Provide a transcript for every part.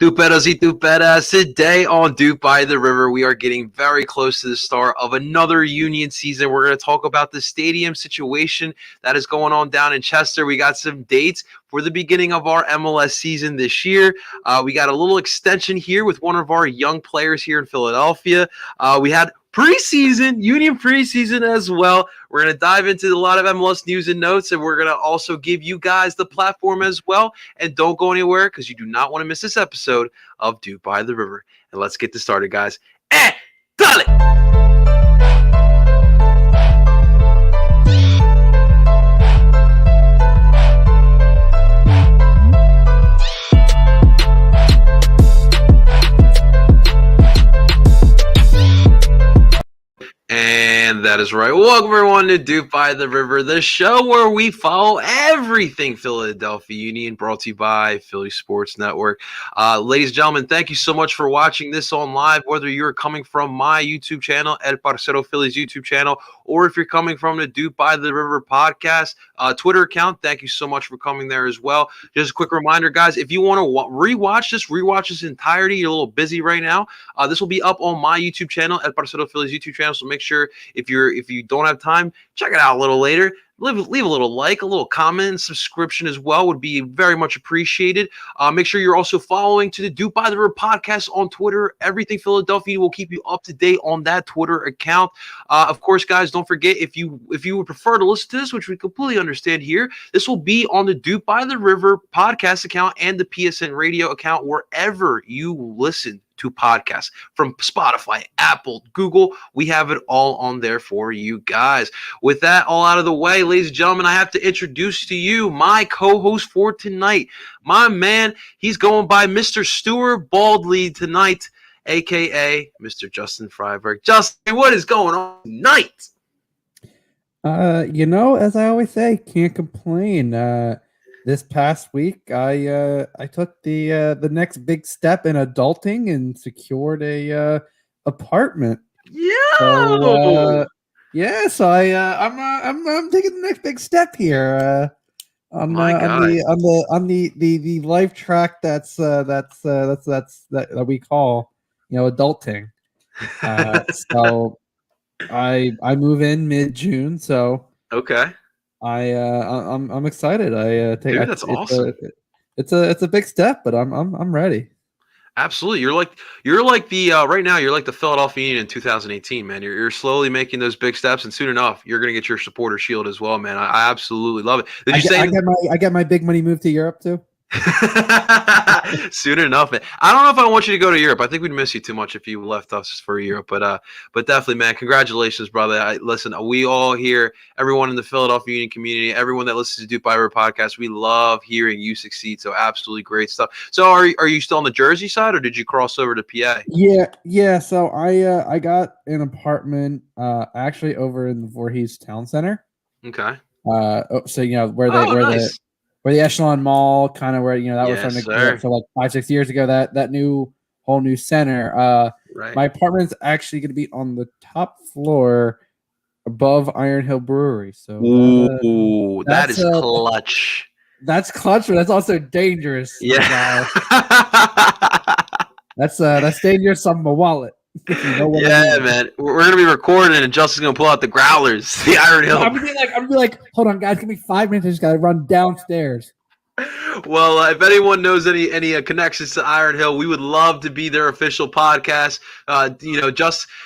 Tuperos y tuperas, today on Dupe by the River, we are getting very close to the start of another Union season. We're going to talk about the stadium situation that is going on down in Chester. We got some dates for the beginning of our MLS season this year. We got a little extension here with one of our young players here in Philadelphia. We had preseason, Union preseason as well. We're going to dive into a lot of MLS news and notes, and we're going to also give you guys the platform as well. And don't go anywhere because you do not want to miss this episode of Dupe by the River. And let's get this started, guys. Dale! And that is right. Welcome, everyone, to Dupe by the River, the show where we follow everything Philadelphia Union, brought to you by Philly Sports Network. Ladies and gentlemen, thank you so much for watching this on live, whether you're coming from my YouTube channel, El Parcero Philly's YouTube channel, or if you're coming from the Dupe by the River podcast Twitter account. Thank you so much for coming there as well. Just a quick reminder, guys, if you want to rewatch this entirety, you're a little busy right now, this will be up on my YouTube channel, El Parcero Philly's YouTube channel, so make sure if you don't have time, check it out a little later. Leave a little like, a little comment, and subscription as well would be very much appreciated. Make sure you're also following to the Dupe by the River podcast on Twitter. Everything Philadelphia will keep you up to date on that Twitter account. Of course, guys, don't forget, if you would prefer to listen to this, which we completely understand here, this will be on the Dupe by the River podcast account and the PSN radio account wherever you listen to podcasts, from Spotify, Apple, Google. We have it all on there for you guys. With that all out of the way, ladies and gentlemen, I have to introduce to you my co-host for tonight. My man, he's going by Mr. Stuart Baldley tonight, a.k.a. Mr. Justin Freiberg. Justin, what is going on tonight? As I always say, can't complain. This past week, I took the next big step in adulting and secured a apartment. Yeah. So I'm taking the next big step here on the life track that we call adulting. So I move in mid-June. So okay. I'm excited. Dude, that's awesome. It's a big step, but I'm ready. Absolutely. You're like the right now you're like the Philadelphia Union in 2018, man. You're slowly making those big steps, and soon enough you're gonna get your supporter shield as well, man. I absolutely love it. I get my big money move to Europe too? Soon enough, man. I don't know if I want you to go to Europe. I think we'd miss you too much if you left us for Europe. But definitely, man, congratulations, brother. Listen, we all here, everyone in the Philadelphia Union community, everyone that listens to Dupe by River podcast, we love hearing you succeed. So absolutely great stuff. So are you still on the Jersey side, or did you cross over to PA? Yeah. So I got an apartment actually over in the Voorhees Town Center. Okay. So where the Echelon Mall, kind of where that was starting to grow. So like 5-6 years ago, that whole new center. Right. My apartment's actually going to be on the top floor above Iron Hill Brewery. So that is clutch. That's clutch, but that's also dangerous. Yeah. That's dangerous on my wallet. Yeah, man. We're gonna be recording, and Justin's gonna pull out the growlers, the Iron Hill. I'm gonna be like, hold on, guys, give me 5 minutes. I just gotta run downstairs. Well, if anyone knows any connections to Iron Hill, we would love to be their official podcast.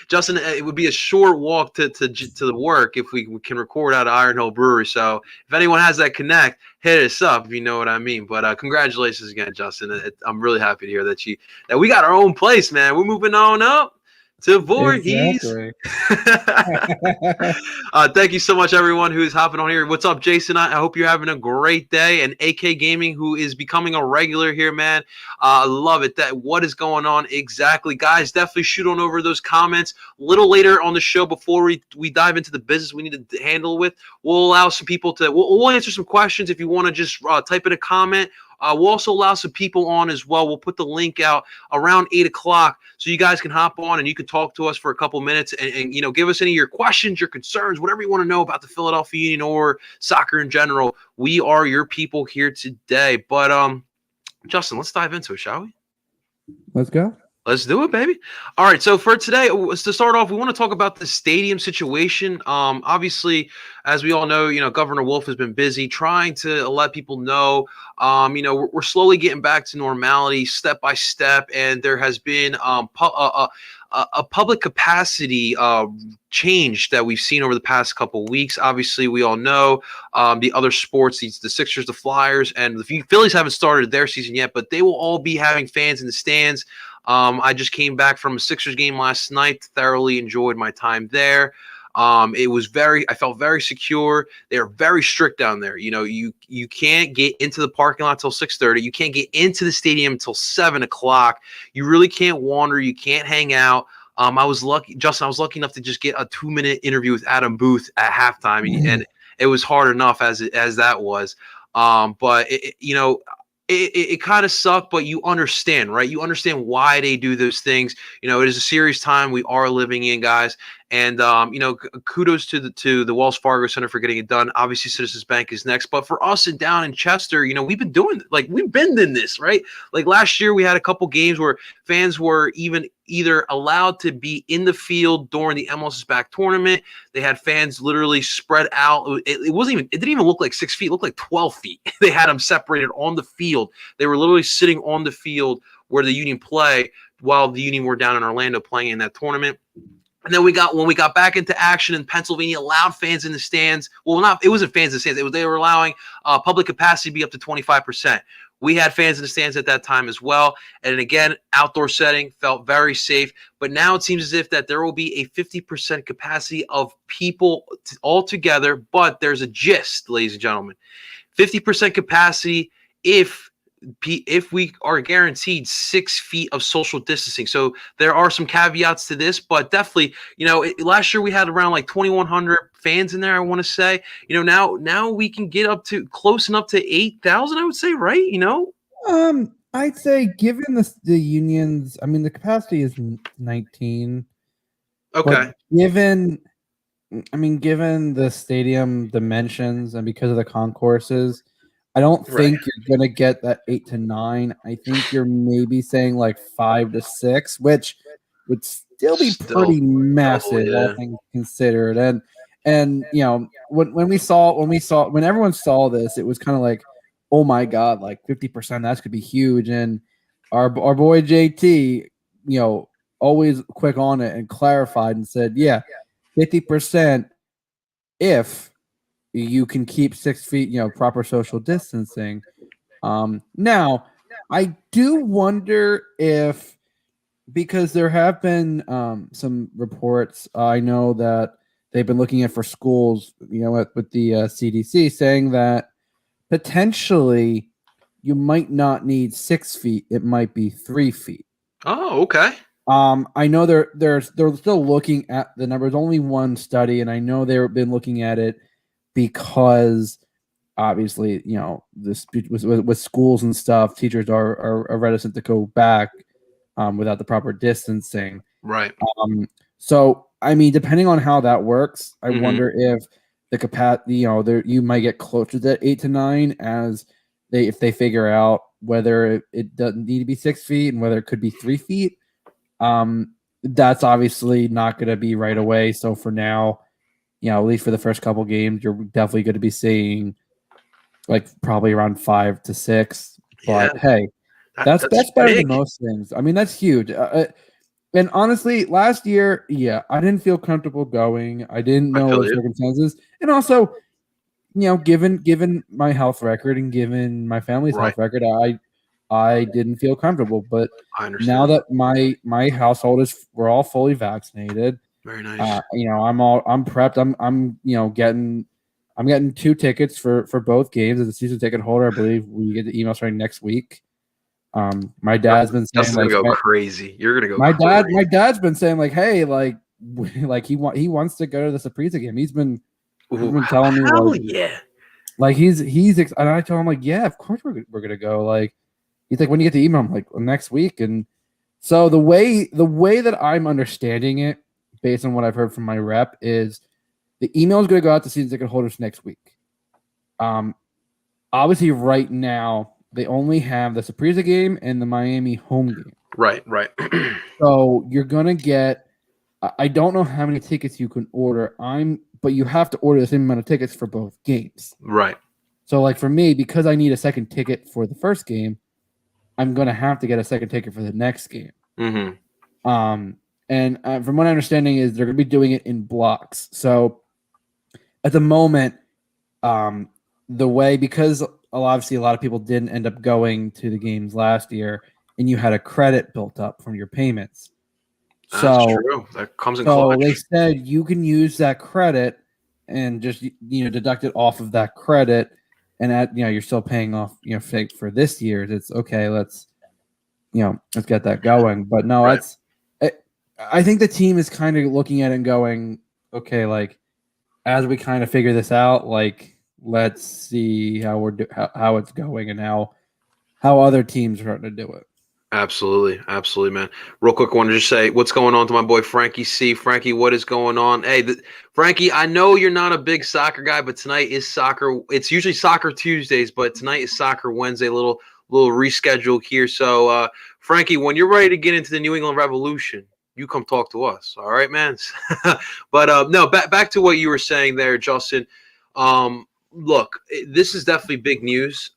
Justin, it would be a short walk to the work if we can record out of Iron Hill Brewery. So if anyone has that connect, hit us up if you know what I mean. But congratulations again, Justin. I'm really happy to hear that we got our own place, man. We're moving on up to Voorhees. Exactly. Thank you so much, everyone who's hopping on here. What's up, Jason? I hope you're having a great day. And AK Gaming, who is becoming a regular here, man. I love it. What is going on exactly? Guys, definitely shoot on over those comments. A little later on the show, before we dive into the business we need to handle with, we'll allow some people to we'll answer some questions if you want to just type in a comment. We'll also allow some people on as well. We'll put the link out around 8 o'clock so you guys can hop on and you can talk to us for a couple minutes and give us any of your questions, your concerns, whatever you want to know about the Philadelphia Union or soccer in general. We are your people here today. But Justin, let's dive into it, shall we? Let's go. Let's do it, baby. All right. So for today, to start off, we want to talk about the stadium situation. Obviously, as we all know, Governor Wolf has been busy trying to let people know. We're slowly getting back to normality, step by step, and there has been a public capacity change that we've seen over the past couple of weeks. Obviously, we all know the other sports, the Sixers, the Flyers, and the Phillies haven't started their season yet, but they will all be having fans in the stands. I just came back from a Sixers game last night. Thoroughly enjoyed my time there. I felt very secure. They're very strict down there. You can't get into the parking lot till 6:30. You can't get into the stadium until 7 o'clock. You really can't wander. You can't hang out. I was lucky, Justin. I was lucky enough to just get a 2-minute interview with Adam Booth at halftime, and it was hard enough as that was. But it kind of sucked, but you understand, right? You understand why they do those things. It is a serious time we are living in, guys. And kudos to the Wells Fargo Center for getting it done. Obviously, Citizens Bank is next, but for us and down in Chester, we've been doing we've been in this, right? Like last year, we had a couple games where fans were either allowed to be in the field during the MLS back tournament. They had fans literally spread out. It didn't even look like 6 feet. It looked like 12 feet. They had them separated on the field. They were literally sitting on the field where the Union play while the Union were down in Orlando playing in that tournament. And then when we got back into action in Pennsylvania, allowed fans in the stands. Well, it wasn't fans in the stands. They were allowing public capacity to be up to 25%. We had fans in the stands at that time as well. And again, outdoor setting, felt very safe. But now it seems as if that there will be a 50% capacity of people altogether. But there's a gist, ladies and gentlemen. 50% capacity if we are guaranteed 6 feet of social distancing. So there are some caveats to this, but definitely, last year we had around like 2,100 fans in there, I want to say. Now we can get up to close enough to 8,000, I would say, right? I'd say given the Unions, I mean, the capacity is 19. Okay. Given the stadium dimensions and because of the concourses, I don't think you're going to get that 8 to 9. I think you're maybe saying like 5 to 6, which would still be pretty massive, all things considered. And when everyone saw this, it was kind of like, oh my God, like 50%, that could be huge. And our boy JT, always quick on it and clarified and said, yeah, 50% if you can keep 6 feet, proper social distancing. Now, I do wonder if, because there have been some reports, I know that they've been looking at for schools, with the CDC saying that potentially you might not need 6 feet; it might be 3 feet. Oh, okay. I know they're still looking at the numbers. Only one study, and I know they've been looking at it because obviously, this with schools and stuff, teachers are reticent to go back without the proper distancing. Right. So, I mean, depending on how that works, I wonder if the capacity, you might get closer to that 8 to 9 if they figure out whether it doesn't need to be 6 feet and whether it could be 3 feet. That's obviously not going to be right away. So for now, at least for the first couple games, you're definitely going to be seeing like probably around 5 to 6. But hey, that's better than most things. I mean, that's huge. And honestly, last year, I didn't feel comfortable going. I didn't know the circumstances, and also, given my health record and given my family's health record, I didn't feel comfortable. But now that my household we're all fully vaccinated. Very nice. I'm prepped. I'm getting 2 tickets for both games as a season ticket holder. I believe we get the email starting next week. My dad's been saying like, gonna go crazy. You're gonna go. My dad's been saying like, hey, like he wants to go to the Saprissa game. He's been telling me like he's and I tell him like, yeah, of course we're gonna go. Like he's like, when you get the email, I'm like, well, next week. And so the way that I'm understanding it, based on what I've heard from my rep, is the email is going to go out to season ticket holders next week. Obviously, right now they only have the Saprissa game and the Miami home game. Right, right. So you're gonna get. I don't know how many tickets you can order. But you have to order the same amount of tickets for both games. Right. So, like for me, because I need a second ticket for the first game, I'm gonna have to get a second ticket for the next game. Mm-hmm. And from what I'm understanding is they're gonna be doing it in blocks. So at the moment, the way because obviously a lot of people didn't end up going to the games last year, and you had a credit built up from your payments. That's So, true. That comes in so clutch. they said you can use that credit and just deduct it off of that credit, and you're still paying off for this year. It's okay. Let's get that going. But no, Right. I think the team is kind of looking at it and going, okay, like as we kind of figure this out, like let's see how it's going and how other teams are starting to do it. Absolutely, absolutely, man. Real quick, I want to just say what's going on to my boy Frankie C. Frankie, what is going on? Hey, Frankie, I know you're not a big soccer guy, but tonight is soccer. It's usually Soccer Tuesdays, but tonight is Soccer Wednesday. Little reschedule here. So, Frankie, when you're ready to get into the New England Revolution, you come talk to us. All right, man. But no, back to what you were saying there, Justin. Look, this is definitely big news.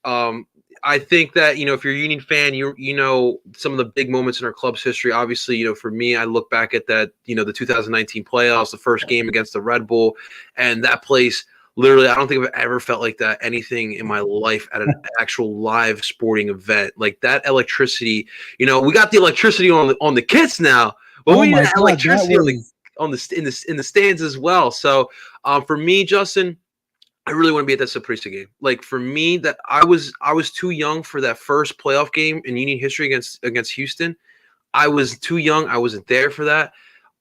I think that if you're a Union fan, you know some of the big moments in our club's history. Obviously, for me, I look back at that the 2019 playoffs, the first game against the Red Bull, and that place. Literally, I don't think I've ever felt like that anything in my life at an actual live sporting event. Like that electricity. We got the electricity on the kits now, but we need that electricity in the stands as well. So, for me, Justin, I really want to be at that Saprissa game. Like for me, that I was too young for that first playoff game in Union history against Houston. I was too young. I wasn't there for that.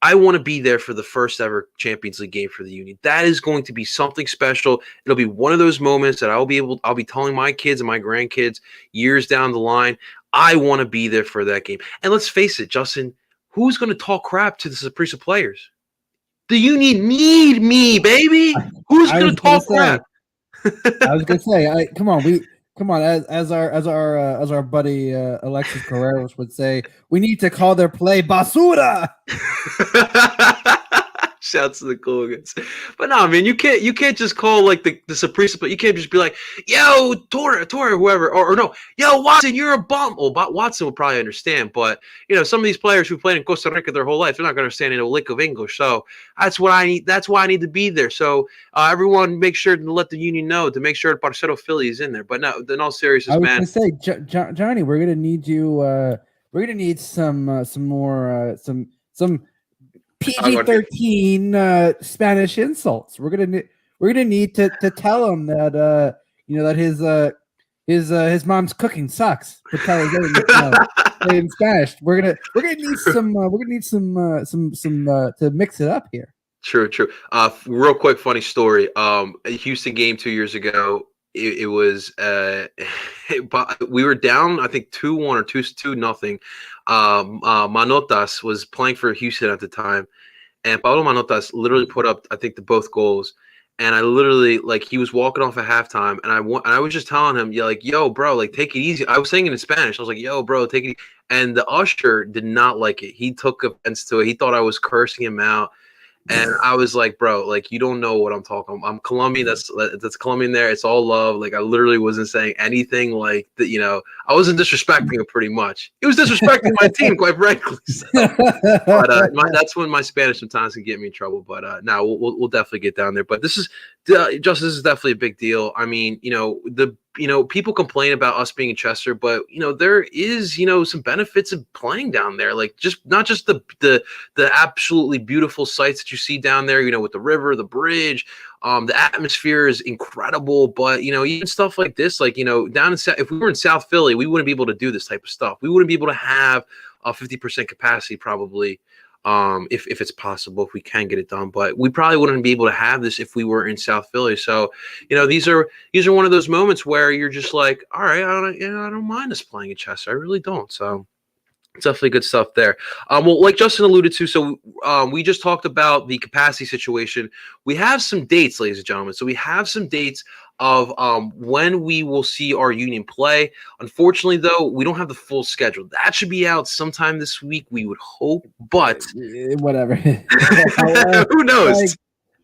I want to be there for the first ever Champions League game for the Union. That is going to be something special. It'll be one of those moments that I'll be telling my kids and my grandkids years down the line. I want to be there for that game. And let's face it, Justin, who's going to talk crap to the Saprissa players? The Union need me, baby. Who's going to talk crap? I was gonna say, come on, as our buddy Alexis Carreras would say, we need to call their play basura. Shouts to the Cougars. But no, I mean you can't just call like the Saprissa, but you can't just be like, yo, Torre, whoever, or no, yo, Watson, you're a bum. Well, Watson will probably understand, but some of these players who played in Costa Rica their whole life, they're not going to understand a lick of English. So that's what I need. That's why I need to be there. So everyone, make sure to let the Union know to make sure Parcero Philly is in there. But no, in all seriousness, man. I was going to say, Johnny, we're gonna need you. We're gonna need some more PG-13 Spanish insults. We're gonna need to tell him that that his mom's cooking sucks. To tell him in Spanish. We're gonna need some to mix it up here. True. Real quick, funny story. A Houston game 2 years ago. It was we were down, I think 2-1 or 2-0. Manotas was playing for Houston at the time, and Pablo Manotas literally put up, I think, both goals. And I literally, like, he was walking off at halftime, and I was just telling him, yeah, like, yo, bro, like, take it easy. I was saying it in Spanish. I was like, yo, bro, take it easy. And the usher did not like it. He took offense to it. He thought I was cursing him out. And I was like, bro, like, you don't know what I'm talking about. I'm Colombian. That's Colombian there. It's all love. Like, I literally wasn't saying anything like that. I wasn't disrespecting him pretty much. He was disrespecting my team, quite frankly. So. But that's when my Spanish sometimes can get me in trouble. But now we'll definitely get down there. But this is definitely a big deal. I mean, people complain about us being in Chester, but there is some benefits of playing down there. Like not just the absolutely beautiful sights that you see down there, with the river, the bridge, the atmosphere is incredible. But even stuff like this, like down in if we were in South Philly, we wouldn't be able to do this type of stuff. We wouldn't be able to have a 50% capacity probably. If it's possible, if we can get it done, but we probably wouldn't be able to have this if we were in South Philly. So, these are one of those moments where you're just like, all right, I don't mind us playing in Chester. I really don't. So it's definitely good stuff there. Well, like Justin alluded to, so we just talked about the capacity situation. We have some dates, ladies and gentlemen. So we have some dates. of when we will see our Union play. Unfortunately, though, we don't have the full schedule. That should be out sometime this week, we would hope, but whatever. who knows? Like,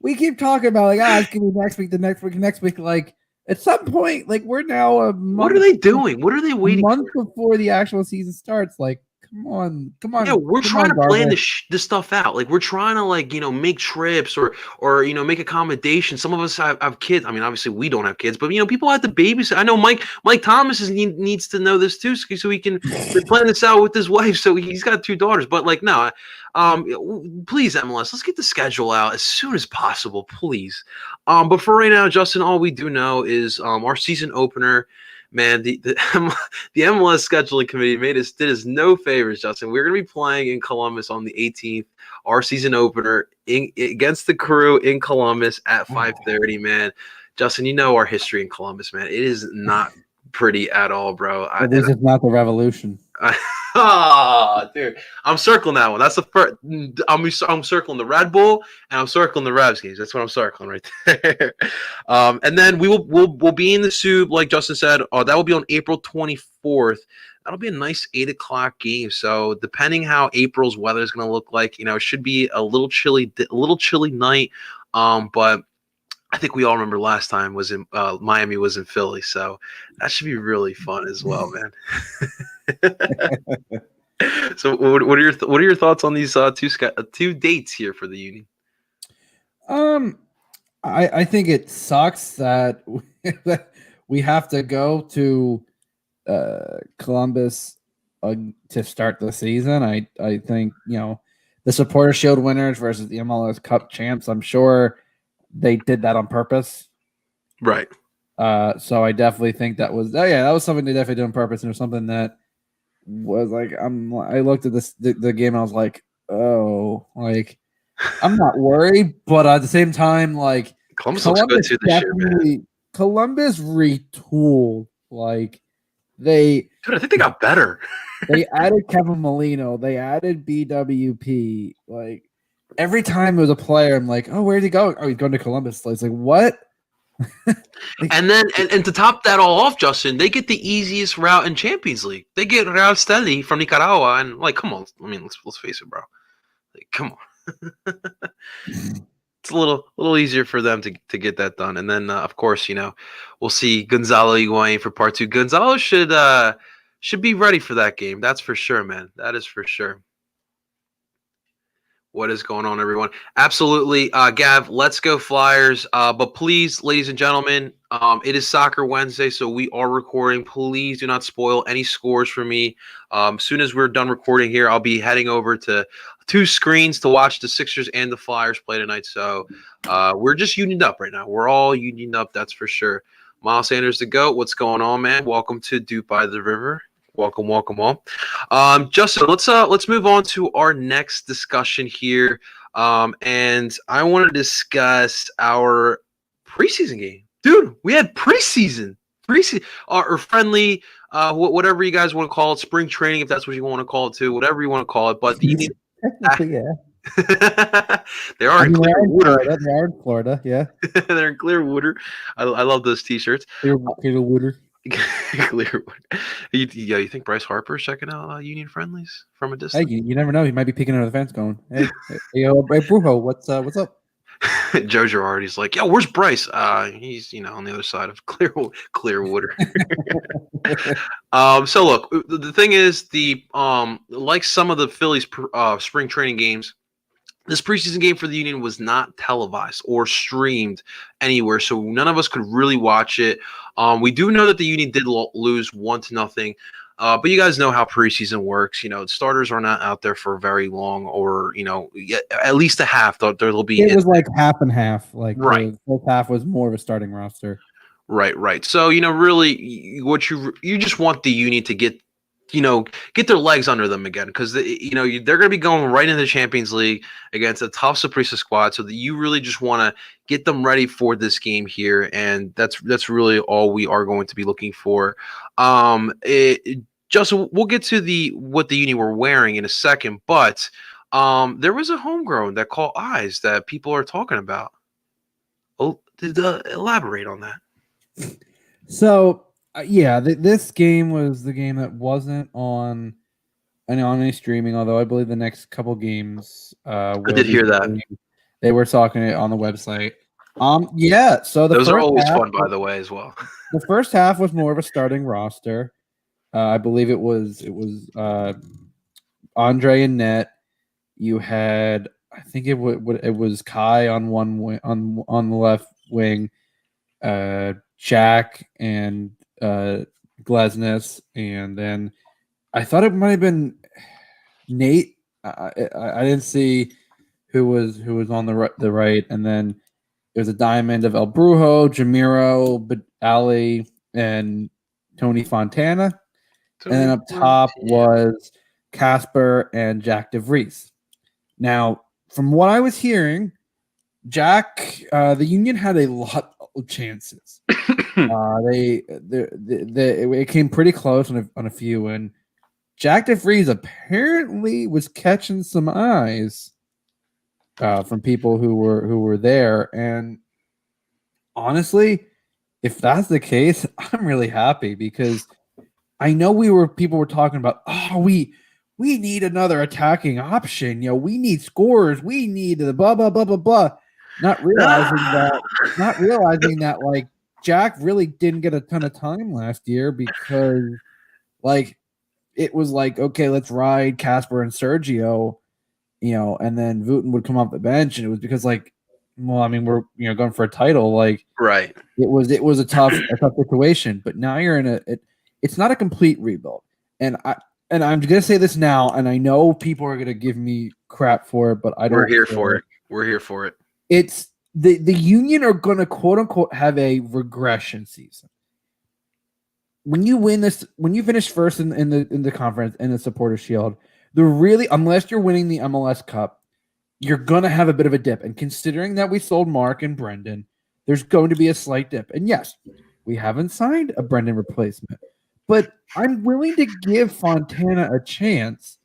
we keep talking about it's gonna be next week. Like, at some point, like, we're now a month. What are they doing? What are they waiting a month before the actual season starts? Like, come on. Yeah, we're trying to plan this stuff out. Like, we're trying to make trips or make accommodations. Some of us have kids. I mean, obviously we don't have kids, but people have to babysit. I know Mike Thomas needs to know this too, so he can plan this out with his wife. So he's got 2 daughters. But no, please, MLS, let's get the schedule out as soon as possible, please. But for right now, Justin, all we do know is our season opener. Man, the MLS scheduling committee did us no favors, Justin. We're going to be playing in Columbus on the 18th, our season opener against the Crew in Columbus at 5:30. Man, Justin, you know our history in Columbus, man. It is not pretty at all, bro. This is not the Revolution. Dude, I'm circling that one. That's the first. I'm circling the Red Bull and I'm circling the Revs games. That's what I'm circling right there. And then we'll be in the Soup, like Justin said. That will be on April 24th. That'll be a nice 8:00 game. So depending how April's weather is going to look like, it should be a little chilly night. But I think we all remember last time was in Miami was in Philly, so that should be really fun as well, man. So, what are your thoughts on these two dates here for the Union? I think it sucks that we have to go to Columbus to start the season. I think the Supporter Shield winners versus the MLS Cup champs. I'm sure they did that on purpose, right? So I definitely think that was something they definitely did on purpose, and it was something that was like I looked at the game and I was like, oh, like I'm not worried, but at the same time, like Columbus looks good too this year, man. Columbus retooled, like dude, I think they got better. They added Kevin Molino, they added BWP, like. Every time it was a player, I'm like, oh, where'd he go? Oh, he's going to Columbus. It's like, what? And then, and to top that all off, Justin, they get the easiest route in Champions League. They get Real Steli from Nicaragua, and come on, I mean, let's face it, bro. Come on, it's a little easier for them to get that done. And then, of course, we'll see Gonzalo Higuain for part 2. Gonzalo should be ready for that game. That's for sure, man. That is for sure. What is going on, everyone? Absolutely. Gav, let's go Flyers. But please, ladies and gentlemen, it is Soccer Wednesday, so we are recording. Please do not spoil any scores for me. As soon as we're done recording here, I'll be heading over to 2 screens to watch the Sixers and the Flyers play tonight. So we're just unioned up right now. We're all unioned up, that's for sure. Miles Sanders, the GOAT. What's going on, man? Welcome to DOOP by the River. Welcome all. Justin, let's move on to our next discussion here. And I want to discuss our preseason game. Dude, we had preseason or friendly, whatever you guys want to call it, spring training, if that's what you want to call it too, whatever you want to call it. But yeah. They are in Clearwater. They are in Florida, yeah. They're in Clearwater. I love those T-shirts. Clearwater. Clearwater. You think Bryce Harper's checking out Union friendlies from a distance? Hey, you never know. He might be peeking under the fence going, hey, Brujo, what's up? Joe Girardi's like, where's Bryce? He's on the other side of Clearwater. So look, the thing is, like some of the Phillies spring training games, this preseason game for the Union was not televised or streamed anywhere, so none of us could really watch it. We do know that the Union did lose 1-0, but you guys know how preseason works. Starters are not out there for very long, or at least a half. There'll be. It was like half and half. Like right. The first half was more of a starting roster. Right. So really, what you just want the Union to get their legs under them again, because they're going to be going right into the Champions League against a tough Saprissa squad, so that you really just want to get them ready for this game here, and that's really all we are going to be looking for. Justin, we'll get to what the Union were wearing in a second, but there was a homegrown that caught eyes that people are talking about. Oh, elaborate on that. So this game was the game that wasn't on any streaming. Although I believe the next couple games I will did be hear that. streamed. They were talking it on the website. Yeah. So Those are always fun, by the way, as well. the first half was more of a starting roster. I believe it was Andre and net. You had, I think it was Kai on one wing, on the left wing, Jack and Glesnes, and then I thought it might have been Nate. I didn't see who was on the right, and then there's a diamond of El Brujo, Jamiro, Ali, and Tony Fontana, and then up top was Casper and Jack DeVries. Now, from what I was hearing, Jack, the Union had a lot of chances. It came pretty close on a few, and Jack DeVries apparently was catching some eyes from people who were there. And honestly, if that's the case, I'm really happy because I know people were talking about, oh, we need another attacking option. You know, we need scores. We need the blah blah blah blah blah. Not realizing that like Jack really didn't get a ton of time last year because like it was like, okay, let's ride Casper and Sergio, you know, and then Wooten would come off the bench, and it was because like, well, I mean, we're going for a title, like right. It was a tough situation, but now you're in it's not a complete rebuild, and I'm gonna say this now, and I know people are gonna give me crap for it, but I don't. We're here for it. We're here for it. It's the Union are gonna quote unquote have a regression season. When you finish first in the conference in the Supporter Shield, unless you're winning the MLS Cup, you're gonna have a bit of a dip. And considering that we sold Mark and Brendan, there's going to be a slight dip. And yes, we haven't signed a Brendan replacement, but I'm willing to give Fontana a chance.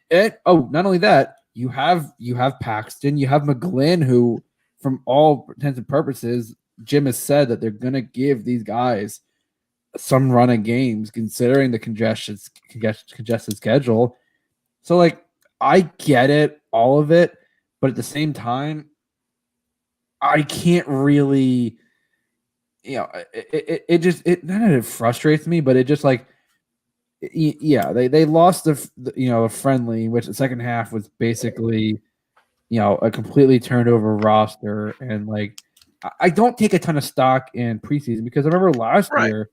Not only that, you have Paxton, you have McGlynn, who, from all intents and purposes, Jim has said that they're going to give these guys some run of games, considering the congested schedule. So, like, I get it, all of it, but at the same time, I can't really, it frustrates me, but it just like, they lost a friendly, which the second half was basically, a completely turned over roster. And like, I don't take a ton of stock in preseason because I remember last year,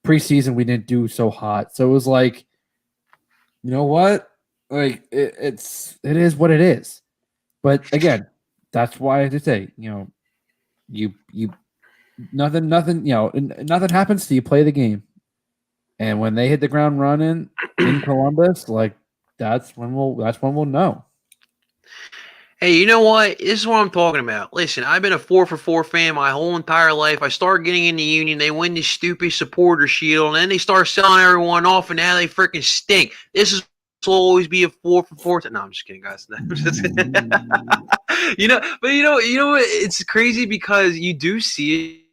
preseason, we didn't do so hot. So it was like, you know what? Like it is what it is. But again, that's why I just say, you nothing nothing happens till you play the game. And when they hit the ground running in Columbus, like that's when we'll know. Hey, you know what? This is what I'm talking about. Listen, I've been a 4-for-4 fan my whole entire life. I start getting in the Union. They win this stupid Supporter Shield, and then they start selling everyone off, and now they freaking stink. This will always be a 4-for-4. No, I'm just kidding, guys. You know, but you know, it's crazy because you do see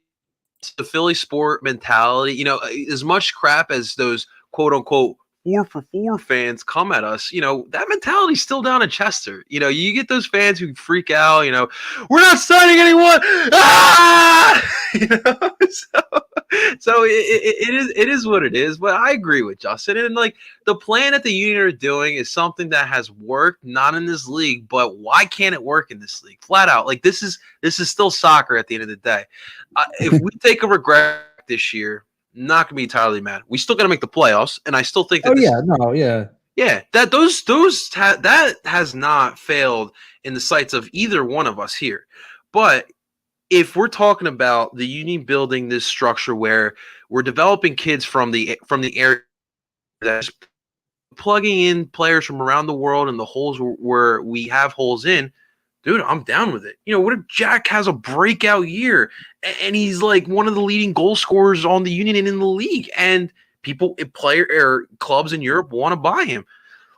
the Philly sport mentality. You know, as much crap as those quote unquote 4-for-4 fans come at us, that mentality's still down in Chester. You get those fans who freak out, we're not signing anyone. Ah! So it is what it is. But I agree with Justin. And like the plan that the Union are doing is something that has worked, not in this league, but why can't it work in this league? Flat out. Like this is still soccer at the end of the day. If we take a regret this year, not gonna be entirely mad. We still got to make the playoffs, and I still think that. That has not failed in the sights of either one of us here. But if we're talking about the Union building this structure where we're developing kids from the area, that's plugging in players from around the world and the holes where we have holes in. Dude, I'm down with it. What if Jack has a breakout year and he's like one of the leading goal scorers on the Union and in the league, and clubs in Europe want to buy him?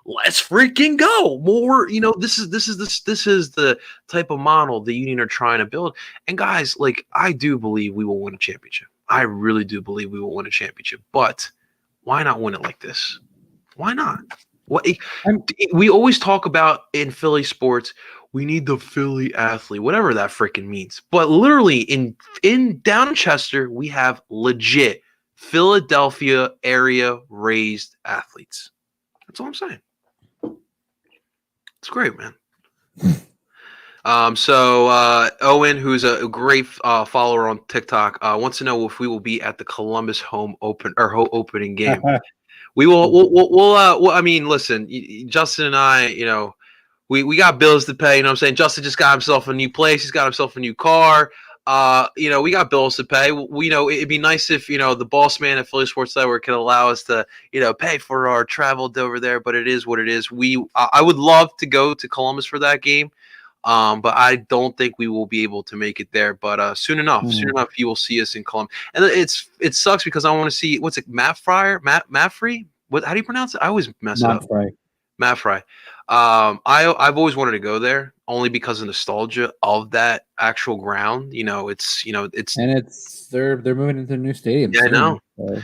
let's freaking go. More, this is the type of model the Union are trying to build. And guys, like, I do believe we will win a championship. I really do believe we will win a championship. But why not win it like this? Why not? What we always talk about in Philly sports, we need the Philly athlete, whatever that freaking means. But literally in Downchester, we have legit Philadelphia area raised athletes. That's all I'm saying. It's great, man. So Owen, who's a great follower on TikTok, wants to know if we will be at the Columbus home opening game. We will. I mean, listen, Justin and I, we got bills to pay. You know what I'm saying? Justin just got himself a new place. He's got himself a new car. We got bills to pay. It'd be nice if, the boss man at Philly Sports Network can allow us to, pay for our travel over there, but it is what it is. I would love to go to Columbus for that game. But I don't think we will be able to make it there. But soon enough, you will see us in Columbus. And it sucks because I want to see, what's it, Matt Free? How do you pronounce it? I always mess it up. Matt Fry. I've always wanted to go there only because of nostalgia of that actual ground. They're moving into a new stadium. Yeah, soon, I know. so.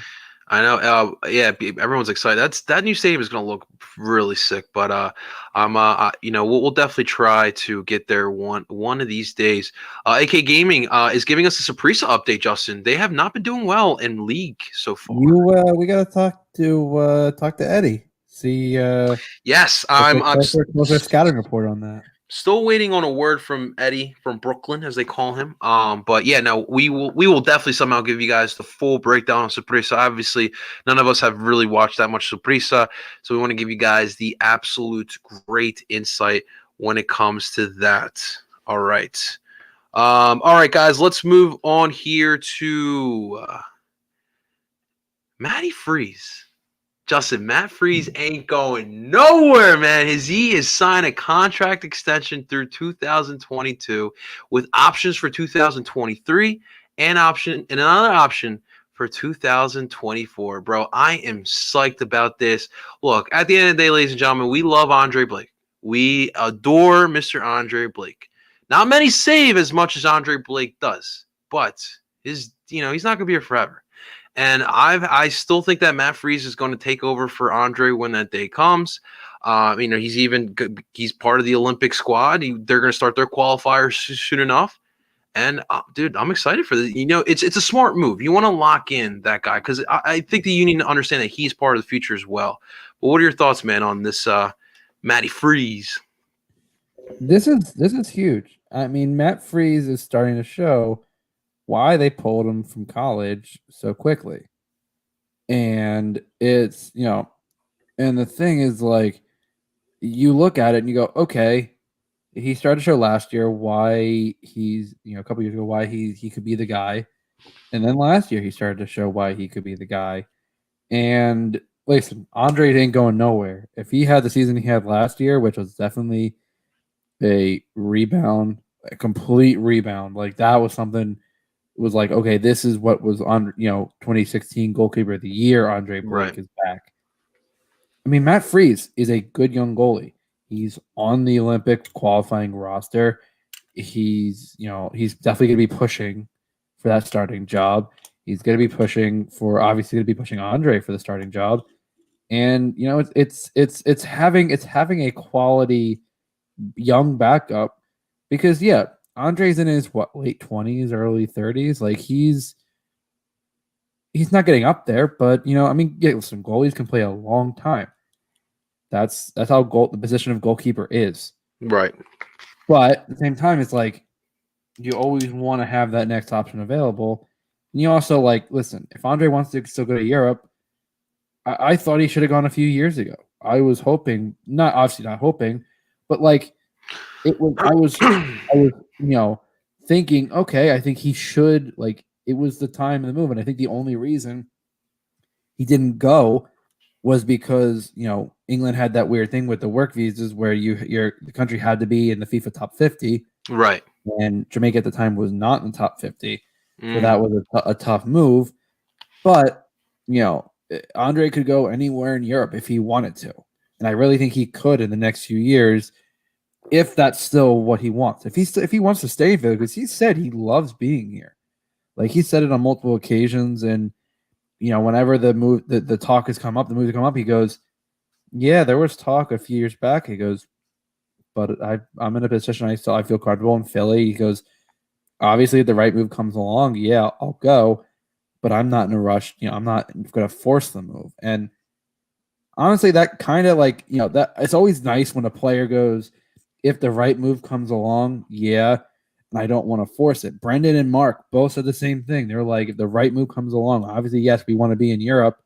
I know. Everyone's excited. That new stadium is going to look really sick. But we'll definitely try to get there one of these days. AK Gaming is giving us a Saprissa update. Justin, they have not been doing well in league so far. We got to talk to Eddie. See. Yes, what's their scouting report on that? Still waiting on a word from Eddie from Brooklyn, as they call him. But yeah, no, we will definitely somehow give you guys the full breakdown of Saprissa. Obviously, none of us have really watched that much Saprissa, so we want to give you guys the absolute great insight when it comes to that. All right, guys, let's move on here to Matty Freeze. Justin, Matt Freeze ain't going nowhere, man. He has signed a contract extension through 2022 with options for 2023 and another option for 2024. Bro, I am psyched about this. Look, at the end of the day, ladies and gentlemen, we love Andre Blake. We adore Mr. Andre Blake. Not many save as much as Andre Blake does, but he's not going to be here forever. And I still think that Matt Freeze is going to take over for Andre when that day comes. He's part of the Olympic squad. They're going to start their qualifiers soon enough. And dude, I'm excited for this. It's a smart move. You want to lock in that guy because I think the Union understand that he's part of the future as well. But what are your thoughts, man, on this Matty Freeze? This is huge. I mean, Matt Freeze is starting to show why they pulled him from college so quickly. And it's, and the thing is, like, you look at it and you go, okay, he started to show last year why he's, a couple years ago, why he could be the guy. And then last year he started to show why he could be the guy. And listen, Andre ain't going nowhere. If he had the season he had last year, which was definitely a rebound, a complete rebound, like that was something. It was like, okay, this is what was on, 2016 goalkeeper of the year. Andre Blake is back. I mean, Matt Freeze is a good young goalie. He's on the Olympic qualifying roster. He's definitely going to be pushing for that starting job. He's going to be pushing Andre for the starting job. And, it's having a quality young backup because, yeah, Andre's in his late 20s, early 30s. Like he's not getting up there, but listen, goalies can play a long time. That's how the position of goalkeeper is. Right. But at the same time, it's like you always want to have that next option available. And you also listen, if Andre wants to still go to Europe, I thought he should have gone a few years ago. I was hoping, obviously not hoping, but I was thinking, okay, I think he should, it was the time of the move. And I think the only reason he didn't go was because, England had that weird thing with the work visas where the country had to be in the FIFA top 50. Right. And Jamaica at the time was not in the top 50. So that was a tough move. But, Andre could go anywhere in Europe if he wanted to. And I really think he could in the next few years if that's still what he wants. If he wants to stay in Philly, because he said he loves being here. Like he said it on multiple occasions, and whenever the talk has come up, the moves come up, he goes, "Yeah, there was talk a few years back." He goes, "But I'm in a position I feel comfortable in Philly." He goes, "Obviously, if the right move comes along, yeah, I'll go, but I'm not in a rush. I'm not going to force the move." And honestly, that kind of that it's always nice when a player goes, "If the right move comes along, yeah." And I don't want to force it. Brendan and Mark both said the same thing. They're like, if the right move comes along, obviously, yes, we want to be in Europe,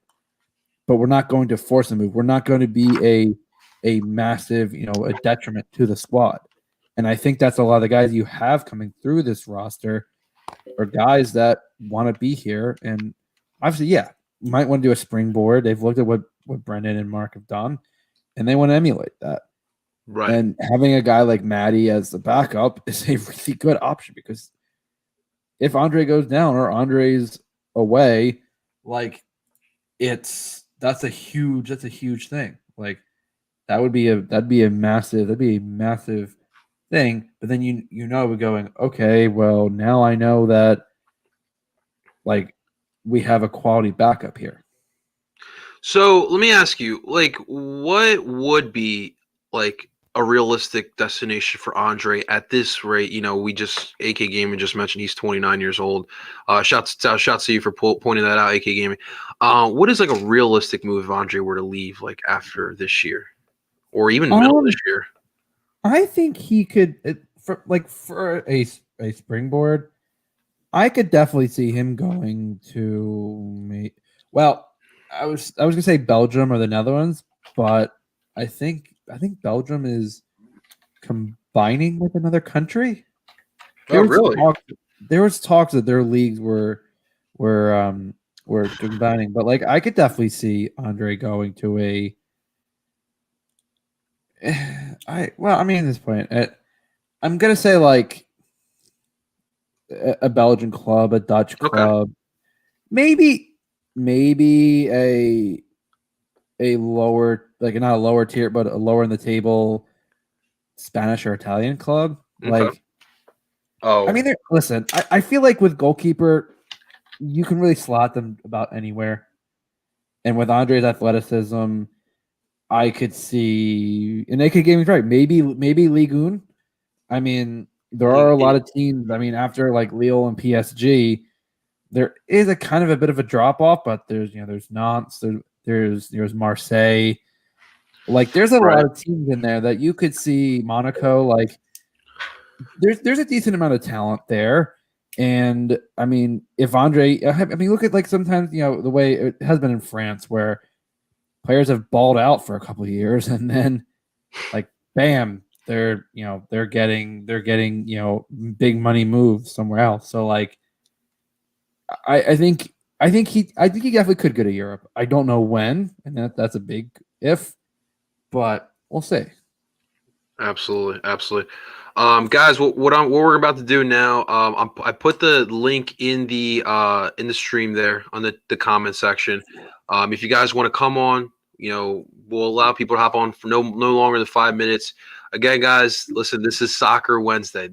but we're not going to force a move. We're not going to be a massive, a detriment to the squad. And I think that's a lot of the guys you have coming through this roster are guys that want to be here. And obviously, yeah, you might want to do a springboard. They've looked at what Brendan and Mark have done, and they want to emulate that. Right. And having a guy like Maddie as the backup is a really good option, because if Andre goes down or Andre's away, like that's a huge thing. Like that'd be a massive thing. But then we're going, okay, well now I know that like we have a quality backup here. So let me ask you, like, what would be like a realistic destination for Andre at this rate? We just AK Gaming just mentioned he's 29 years old. Shouts to you for pointing that out, AK Gaming. What is like a realistic move if Andre were to leave like after this year, or even middle of this year? I think he could for a springboard. I could definitely see him going to me. Well, I was gonna say Belgium or the Netherlands, but I think Belgium is combining with another country. Oh, really? There was talks that their leagues were combining, but like I could definitely see Andre going to a. I mean, at this point, I'm gonna say like a Belgian club, a Dutch club, maybe a lower, like not a lower tier, but a lower in the table Spanish or Italian club. Okay. Like, oh, I mean, listen, I feel like with goalkeeper, you can really slot them about anywhere. And with Andre's athleticism, I could see, and they could get me right. Maybe Ligue 1. I mean, there are a lot of teams. I mean, after like Lille and PSG, there is a kind of a bit of a drop off, but there's Nantes, there's Marseille. Like there's a lot of teams in there that you could see. Monaco, like there's a decent amount of talent there. And I mean, if Andre, look at like sometimes the way it has been in France, where players have balled out for a couple of years, and then like bam, they're getting big money moves somewhere else. So like, I think he definitely could go to Europe. I don't know when, and that's a big if, but we'll see. Absolutely. Guys, what we're about to do now, I put the link in the stream there on the comment section. If you guys want to come on, we'll allow people to hop on for no longer than 5 minutes. Again, guys, listen, this is Soccer Wednesday.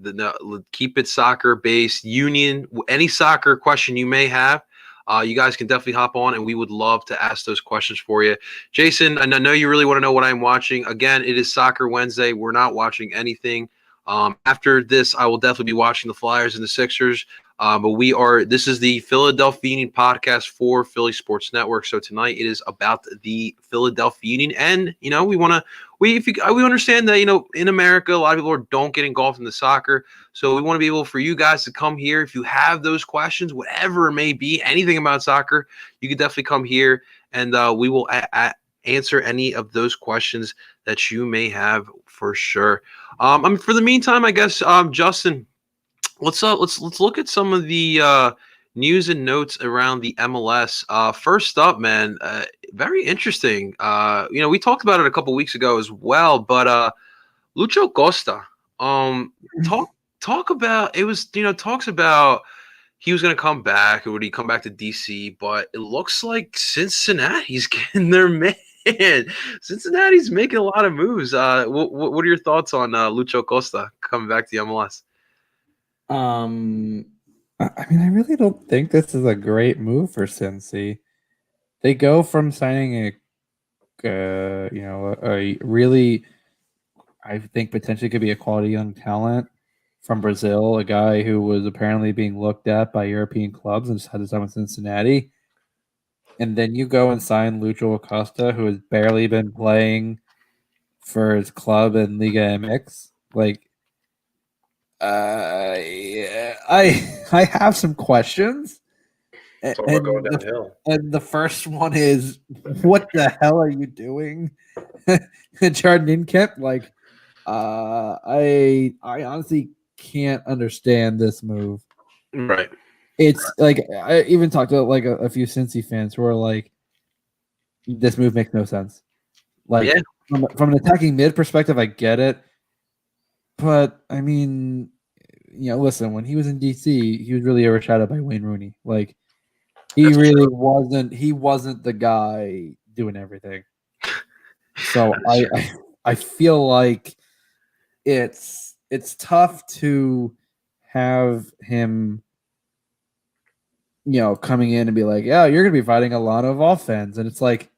Keep it soccer based. Union, any soccer question you may have, you guys can definitely hop on, and we would love to ask those questions for you. Jason, I know you really want to know what I'm watching. Again, it is Soccer Wednesday. We're not watching anything. After this, I will definitely be watching the Flyers and the Sixers. But this is the Philadelphia Union podcast for Philly Sports Network. So tonight it is about the Philadelphia Union. And, we understand that, in America, a lot of people don't get engulfed in the soccer. So we want to be able for you guys to come here. If you have those questions, whatever it may be, anything about soccer, you can definitely come here, and we will answer any of those questions that you may have for sure. For the meantime, I guess, Justin, let's look at some of the news and notes around the MLS. First up, man, very interesting. We talked about it a couple weeks ago as well, but Lucho Costa, talk about it was talks about he was going to come back, or would he come back to DC? But it looks like Cincinnati's getting their man. Man, Cincinnati's making a lot of moves. What are your thoughts on Lucho Costa coming back to MLS? I mean, I really don't think this is a great move for Cincy. They go from signing a really, I think potentially could be a quality young talent from Brazil, a guy who was apparently being looked at by European clubs and just had to sign with Cincinnati. And then you go and sign Lucho Acosta, who has barely been playing for his club in Liga MX. Like, yeah, I have some questions, Talk about going and downhill. the first one is, what the hell are you doing, Jordan Kemp? Like, I honestly can't understand this move. Right. It's like I even talked to like a few Cincy fans who are like, this move makes no sense. Like Yeah. from an attacking mid perspective, I get it, but I mean, listen, when he was in DC, he was really overshadowed by Wayne Rooney. Like he That's really true. wasn't. He wasn't the guy doing everything. So That's true. I feel like it's tough to have him, coming in and be like, yeah, you're gonna be fighting a lot of offense, and it's like,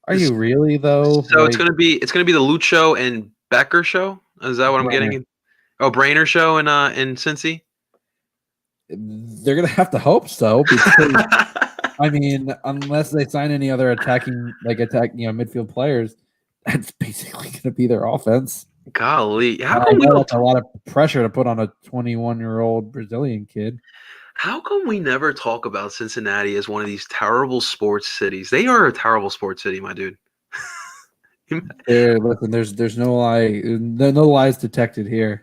are you really though? So it's Like, gonna be the Lucho and Becker show. Is that what I'm Brenner, getting? Oh, Brainer show in Cincy. they're gonna have to hope so because I mean, unless they sign any other midfield players, that's basically gonna be their offense. Golly, how And I come we know don't? that's a lot of pressure to put on a 21-year-old Brazilian kid. How come we never talk about Cincinnati as one of these terrible sports cities? They are a terrible sports city, my dude. Listen, there's no lie, no lies detected here.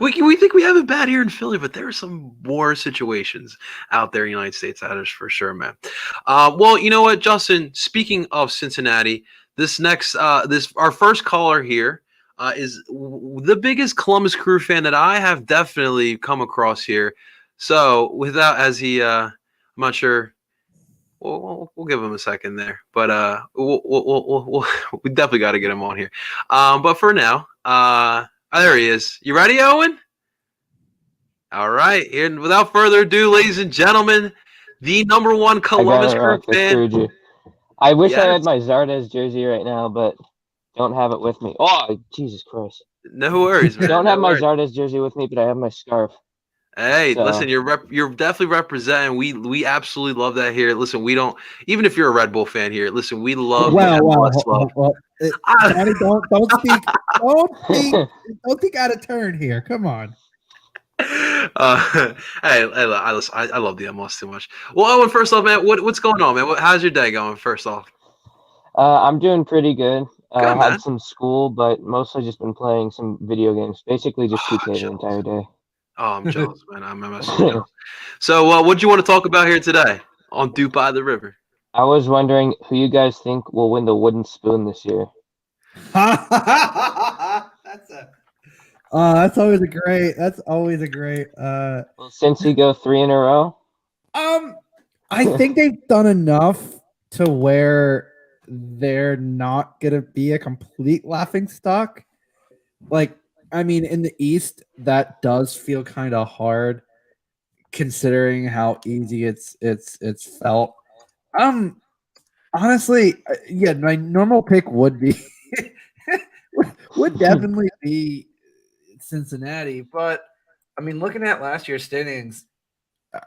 We think we have it bad here in Philly, but there are some war situations out there in the United States. That is for sure, man. Well, you know what, Justin? Speaking of Cincinnati, this our first caller here is the biggest Columbus Crew fan that I have definitely come across here. So, without as he, I'm not sure. We'll give him a second there, but we definitely got to get him on here. But for now, there he is. You ready, Owen? All right. And without further ado, ladies and gentlemen, the number one I Columbus gotta Crew rock the fan. Crew jersey. I wish I Yes. had my Zardes jersey right now, but don't have it with me. Oh, Jesus Christ. No worries, man. Don't No have my worries. Zardes jersey with me, but I have my scarf. Hey, So- listen, you're definitely representing. We absolutely love that here. Listen, we don't even if you're a Red Bull fan here. Listen, we love MLS love. Johnny, don't speak, don't speak out of turn here. Come on. I love the MLS too much. Well, Owen, first off, man, what's going on, man? How's your day going? First off, I'm doing pretty good. Good, man. Had some school, but mostly just been playing some video games. Basically just Oh, 2K the entire day. oh, I'm jealous, man. I'm jealous. So, what do you want to talk about here today on DOOP by the River? I was wondering who you guys think will win the wooden spoon this year. That's always a great. That's always a great. Will Cincy go 3 in a row? I think they've done enough to where they're not gonna be a complete laughing stock. Like, I mean, in the East, that does feel kind of hard, considering how easy it's felt. Honestly, yeah, my normal pick would be would definitely be Cincinnati, but I mean, looking at last year's standings,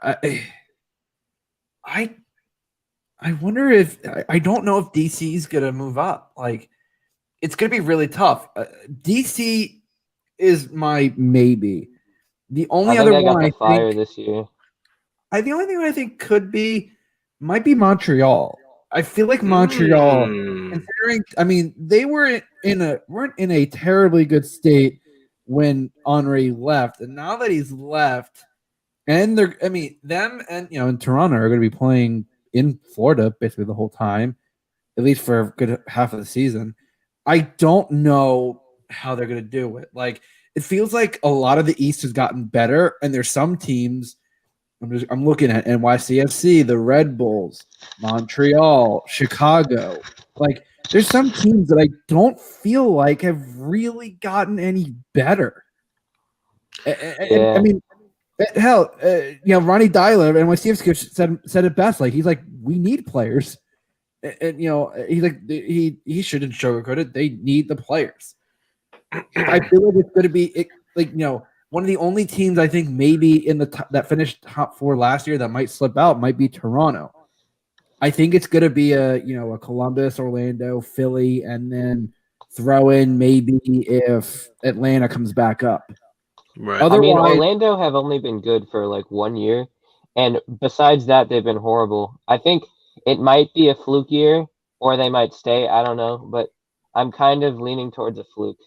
I wonder if I don't know if DC is gonna move up. Like, it's gonna be really tough. DC is my maybe. The only other I got one the fire think this year. the only thing I think might be Montreal. I feel like Montreal, considering, I mean, they weren't in a terribly good state when Henri left, and now that he's left, and them and Toronto are going to be playing in Florida basically the whole time, at least for a good half of the season. I don't know how they're going to do it. Like, it feels like a lot of the East has gotten better, and there's some teams I'm looking at NYCFC, the Red Bulls, Montreal, Chicago. Like, there's some teams that I don't feel like have really gotten any better. I mean, hell, Ronnie Dyler of NYCFC said it best. Like, he's like, we need players. And he's like, he shouldn't sugarcoat it. They need the players. I feel like it's going to be one of the only teams I think maybe in the that finished top 4 last year that might slip out might be Toronto. I think it's going to be a Columbus, Orlando, Philly, and then throw in maybe if Atlanta comes back up. Right. I mean, Orlando have only been good for like 1 year, and besides that, they've been horrible. I think it might be a fluke year, or they might stay. I don't know, but I'm kind of leaning towards a fluke.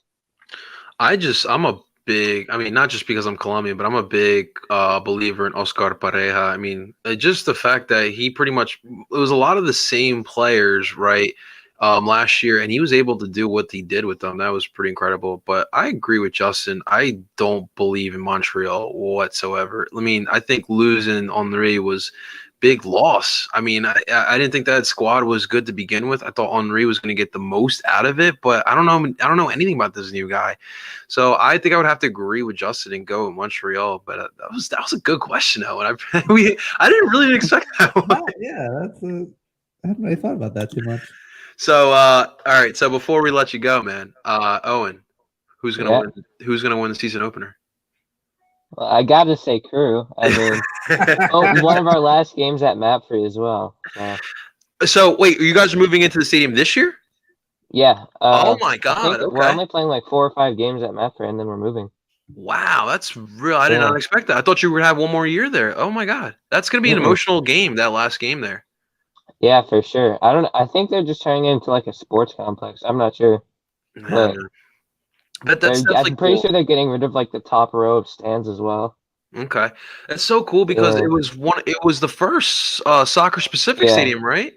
I'm a big, not just because I'm Colombian, but I'm a big believer in Oscar Pareja. I mean, just the fact that he pretty much, it was a lot of the same players, right, last year, and he was able to do what he did with them. That was pretty incredible. But I agree with Justin. I don't believe in Montreal whatsoever. I mean, I think losing Henry was big loss. I mean, I didn't think that squad was good to begin with. I thought Henry was going to get the most out of it, but I don't know anything about this new guy. So I think I would have to agree with Justin and go with Montreal. But that was a good question, Owen. I didn't really expect that one. Yeah, I hadn't really thought about that too much. So all right. So before we let you go, man, Owen, who's gonna win? Who's gonna win the season opener? Well, I gotta say Crew. I mean, one of our last games at Mapfree as well. So wait, you guys are moving into the stadium this year? Yeah. Oh my God! Okay. We're only playing like 4 or 5 games at Mapfree, and then we're moving. Wow, that's real. I did not expect that. I thought you were gonna have one more year there. Oh my God, that's gonna be an emotional game. That last game there. Yeah, for sure. I don't know. I think they're just turning it into like a sports complex. I'm not sure. But that's I'm pretty sure they're getting rid of like the top row of stands as well. Okay, that's so cool because it was the first soccer specific stadium, right?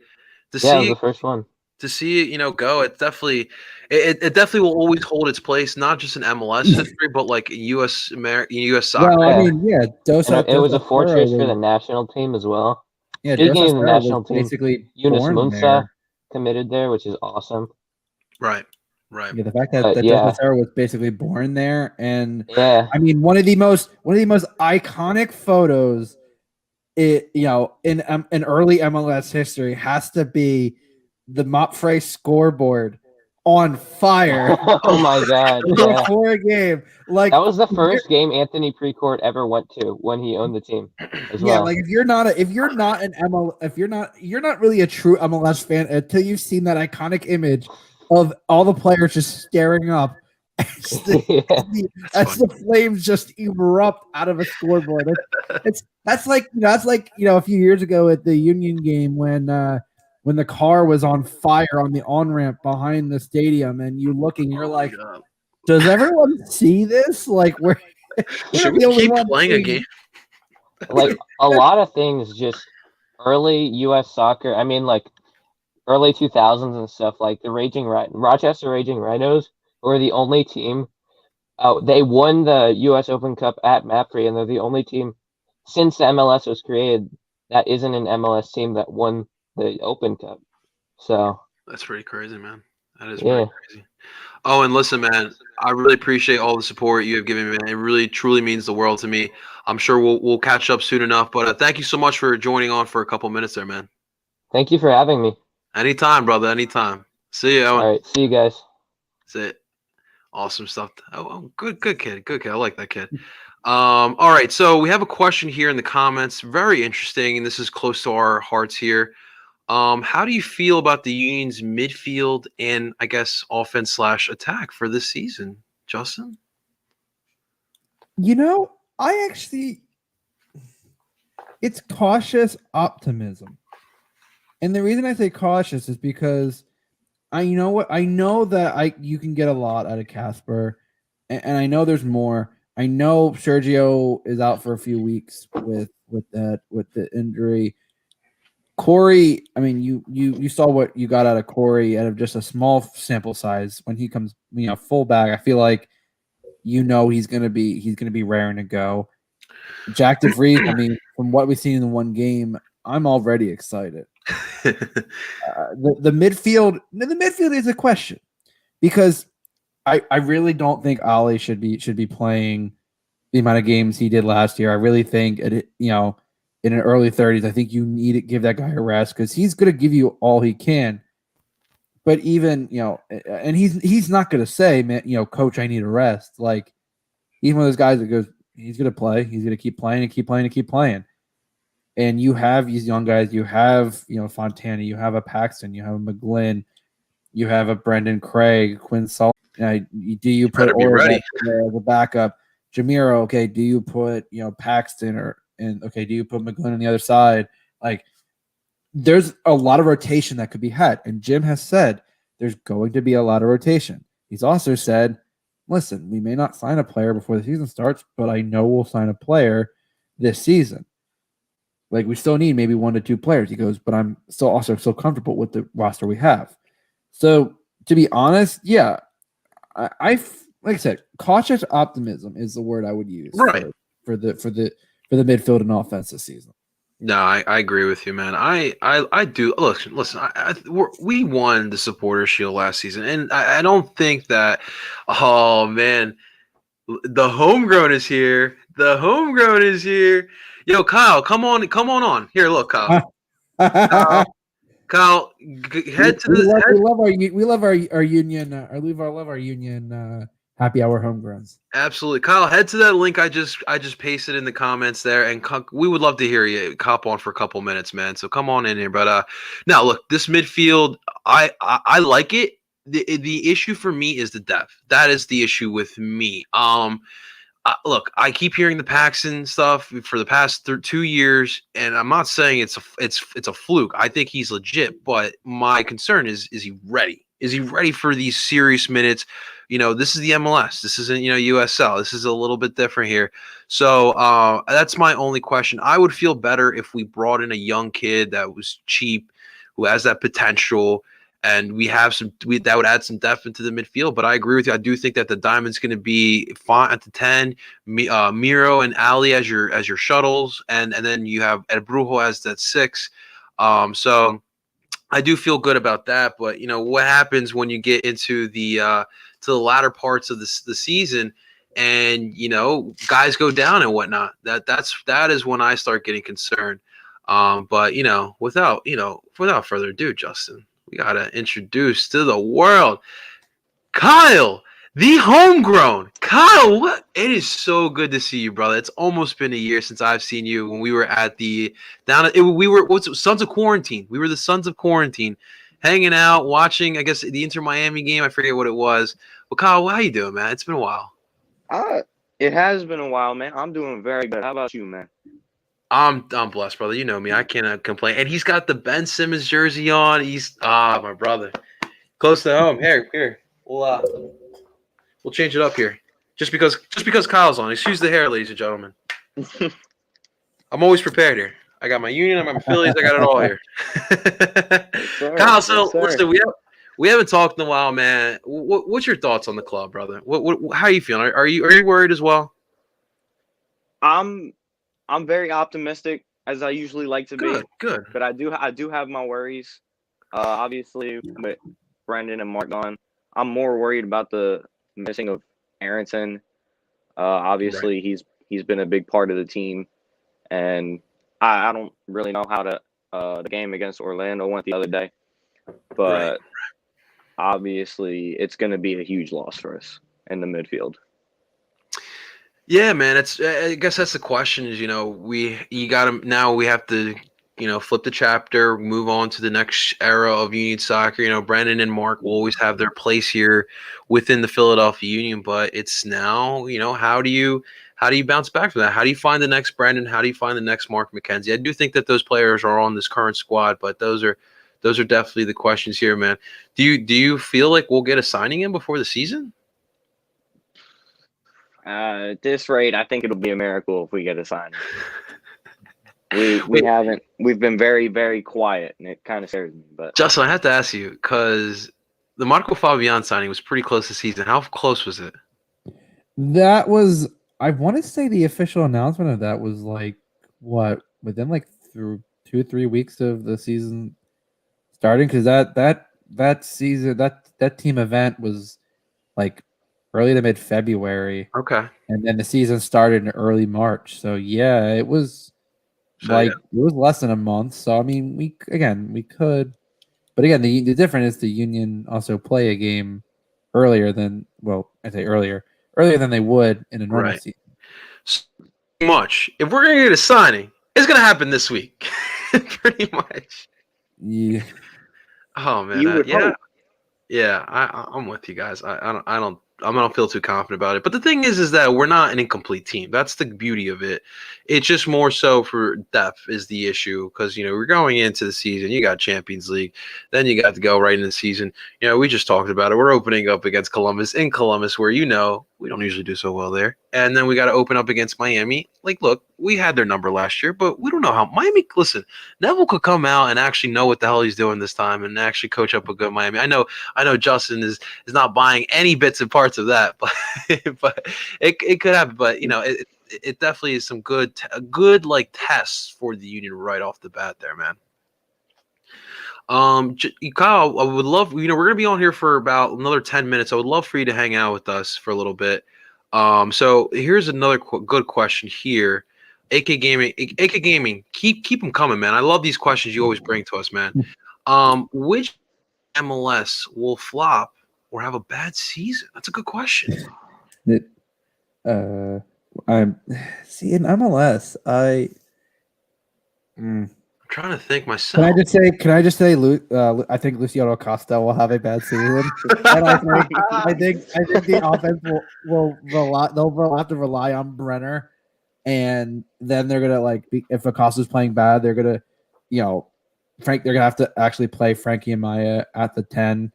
It was the first one. To see it, go, it definitely will always hold its place, not just in MLS history, but like U.S. soccer. Well, I mean, yeah, it was a fortress for the national team as well. Yeah, speaking of the national team, basically Yunus Munsa committed there, which is awesome. Right. Yeah, the fact that Joseph was basically born there, and I mean, one of the most iconic photos, in early MLS history has to be the Mapfre scoreboard on fire. Oh my God! Before a game, like that was the first game Anthony Precourt ever went to when he owned the team. As well. Like if you're not you're not really a true MLS fan until you've seen that iconic image of all the players just staring up as the flames just erupt out of a scoreboard. That's like a few years ago at the Union game when the car was on fire on the on-ramp behind the stadium, and you're like, does everyone see this? Like, should we keep playing a game? Like a lot of things, just early U.S. soccer. I mean, like early 2000s and stuff. Like the Rochester Raging Rhinos were the only team. They won the U.S. Open Cup at Mapfree, and they're the only team since the MLS was created that isn't an MLS team that won the Open Cup. So that's pretty crazy, man. That is pretty crazy. Oh, and listen, man, I really appreciate all the support you have given me, man. It really, truly means the world to me. I'm sure we'll catch up soon enough, but thank you so much for joining on for a couple minutes there, man. Thank you for having me. Anytime, brother. Anytime. See you, Owen. All right. See you guys. That's it. Awesome stuff. Oh, good kid. Good kid. I like that kid. All right. So we have a question here in the comments. Very interesting, and this is close to our hearts here. How do you feel about the Union's midfield and, I guess, offense/attack for this season, Justin? It's cautious optimism. And the reason I say cautious is because I know that you can get a lot out of Casper, and I know there's more. I know Sergio is out for a few weeks with the injury. Corey, I mean, you saw what you got out of Corey out of just a small sample size. When he comes, full back, I feel like he's gonna be raring to go. Jack DeVries, I mean, from what we've seen in the one game, I'm already excited. The midfield is a question because I really don't think Ali should be playing the amount of games he did last year. I really think in an early 30s, I think you need to give that guy a rest because he's going to give you all he can. But even and he's not going to say, man, coach, I need a rest. Like he's one of those guys that goes, he's going to play, he's going to keep playing and keep playing and keep playing. And you have these young guys. You have Fontana, you have a Paxton, you have a McGlynn, you have a Brendan Craig, Quinn Salt. Do you put Orvich as a backup? Jamiro, okay. Do you put Paxton do you put McGlynn on the other side? Like, there's a lot of rotation that could be had, and Jim has said there's going to be a lot of rotation. He's also said, listen, we may not sign a player before the season starts, but I know we'll sign a player this season. Like, we still need maybe 1 to 2 players. He goes, but I'm still also so comfortable with the roster we have. So, to be honest, yeah, I like I said, cautious optimism is the word I would use for the midfield and offense this season. No, I agree with you, man. I do. Listen. We won the Supporter Shield last season, and I don't think that. Oh man, the homegrown is here. The homegrown is here. Yo, Kyle, come on here. Look, Kyle. Kyle, head to the. We love our union. Love our union happy hour homegrowns. Absolutely, Kyle. Head to that link I just pasted in the comments there, and we would love to hear you cop on for a couple minutes, man. So come on in here. But now look, this midfield, I like it. The issue for me is the depth. That is the issue with me. Look, I keep hearing the Paxton stuff for the past 2 years, and I'm not saying it's a fluke. I think he's legit, but my concern is he ready? Is he ready for these serious minutes? This is the MLS. This isn't USL. This is a little bit different here. So that's my only question. I would feel better if we brought in a young kid that was cheap, who has that potential. And that would add some depth into the midfield. But I agree with you. I do think that the Diamond's going to be fine at the 10, Miro and Ali as your shuttles, and then you have Ed Brujo as that 6. So I do feel good about that. But what happens when you get into the latter parts of the season, and guys go down and whatnot? That is when I start getting concerned. But without further ado, Justin, we gotta introduce to the world Kyle, the homegrown. Kyle, what? It is so good to see you, brother. It's almost been a year since I've seen you. When we were at Sons of Quarantine. We were the Sons of Quarantine, hanging out, watching, I guess, the Inter Miami game. I forget what it was. But Kyle, how you doing, man? It's been a while. It has been a while, man. I'm doing very good. How about you, man? I'm blessed, brother. You know me. I cannot complain. And he's got the Ben Simmons jersey on. He's my brother. Close to home. Here. We'll change it up here. Just because Kyle's on. Excuse the hair, ladies and gentlemen. I'm always prepared here. I got my Union, I got my Phillies, I got it all here. Sir, Kyle, so listen, we haven't talked in a while, man. What's your thoughts on the club, brother? How are you feeling? Are you worried as well? I'm very optimistic, as I usually like to be. Good. But I do have my worries. Obviously, with Brendan and Mark gone, I'm more worried about the missing of Aronson. Obviously, right. He's been a big part of the team, and I don't really know how the game against Orlando went the other day, but obviously it's going to be a huge loss for us in the midfield. Yeah, man. I guess that's the question. Is we have to flip the chapter, move on to the next era of Union soccer. Brandon and Mark will always have their place here within the Philadelphia Union, but it's now how do you bounce back from that? How do you find the next Brandon? How do you find the next Mark McKenzie? I do think that those players are on this current squad, but those are definitely the questions here, man. Do you feel like we'll get a signing in before the season? At this rate, I think it'll be a miracle if we get a signing. We've been very, very quiet, and it kind of scares me. But Justin, I have to ask you, because the Marco Fabian signing was pretty close this season. How close was it? That was I want to say the official announcement of that was like what within like through 2 or 3 weeks of the season starting, because that season that team event was like early to mid February, Okay. and then the season started in early March. So yeah, it was So yeah. like it was less than a month. So I mean, we could, but again, the difference is the Union also play a game earlier than I say earlier than they would in a normal Right. season. So much. If we're gonna get a signing, it's gonna happen this week. Pretty much. Yeah. Oh man. You would hope. Yeah, I'm with you guys. I don't feel too confident about it. But the thing is that we're not an incomplete team. That's the beauty of it. It's just more so for depth is the issue because we're going into the season. You got Champions League, then you got to go right into the season. We just talked about it. We're opening up against Columbus in Columbus, where we don't usually do so well there, and then we got to open up against Miami. Like, look, we had their number last year, but we don't know how Miami. Listen, Neville could come out and actually know what the hell he's doing this time and actually coach up a good Miami. I know Justin is not buying any bits and parts of that, but but it could happen. But it definitely is some good like tests for the Union right off the bat there, man. Kyle, I would love we're gonna be on here for about another 10 minutes. I would love for you to hang out with us for a little bit. So here's another good question here. AK Gaming, keep them coming, man. I love these questions you always bring to us, man. Which MLS will flop or have a bad season? That's a good question. I'm see in MLS. I'm trying to think myself. Can I just say? I think Luciano Costa will have a bad season, and I think the offense will rely. They'll have to rely on Brenner, and then they're gonna if Acosta's playing bad, they're gonna, They're gonna have to actually play Frankie Amaya at the 10,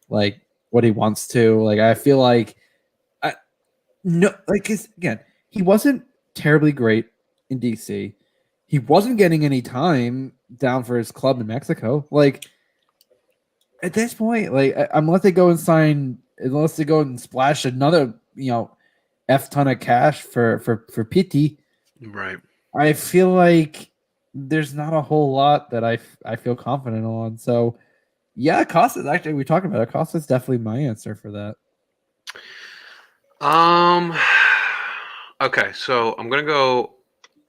like what he wants to. Like I feel like, again, he wasn't terribly great in DC. He wasn't getting any time down for his club in Mexico. Like at this point, unless they go and splash another, F ton of cash for Pitti, right? I feel like there's not a whole lot that I feel confident on. So yeah, Costa's actually we talked about it. Costa's definitely my answer for that. Okay, so I'm gonna go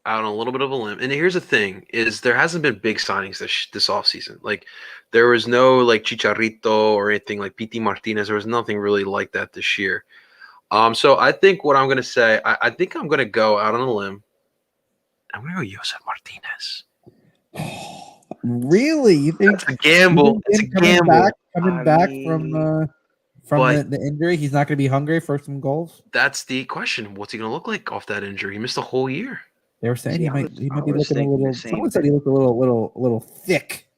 out on a little bit of a limb. And here's the thing: is there hasn't been big signings this offseason. Like there was no like Chicharito or anything like Piti Martinez. There was nothing really like that this year. So I think what I'm gonna say, I think I'm gonna go out on a limb. I'm gonna go Josef Martinez. Really? You think it's a gamble? It's a gamble. Coming back from the injury, he's not going to be hungry for some goals. That's the question. What's he going to look like off that injury? He missed a whole year. They were saying he might be looking a little. Someone said he looked a little thick.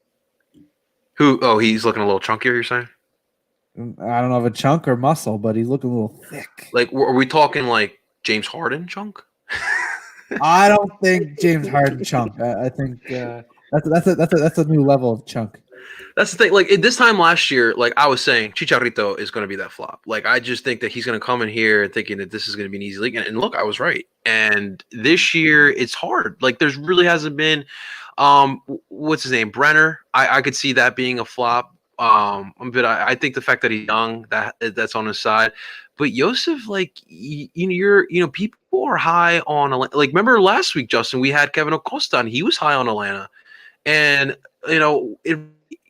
Who? Oh, he's looking a little chunkier. You're saying? I don't know if a chunk or muscle, but he's looking a little thick. Like, are we talking like James Harden chunk? I don't think James Harden chunk. I think that's a new level of chunk. That's the thing. Like this time last year, like I was saying, Chicharito is going to be that flop. Like I just think that he's going to come in here thinking that this is going to be an easy league. And look, I was right. And this year, it's hard. Like there's really hasn't been. What's his name? Brenner. I could see that being a flop. But I think the fact that he's young, that's on his side. But Josef, like people are high on Atlanta. Like remember last week, Justin, we had Kevin Costa, and he was high on Atlanta, and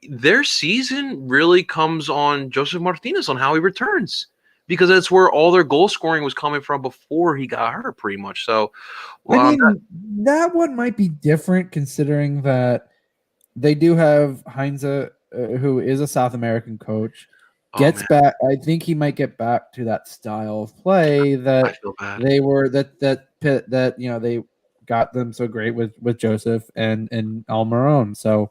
their season really comes on Josef Martinez on how he returns, because that's where all their goal scoring was coming from before he got hurt, pretty much. So, I mean, that one might be different considering that they do have Heinze, who is a South American coach, gets back. I think he might get back to that style of play that they were they got them so great with Josef and Almiron. So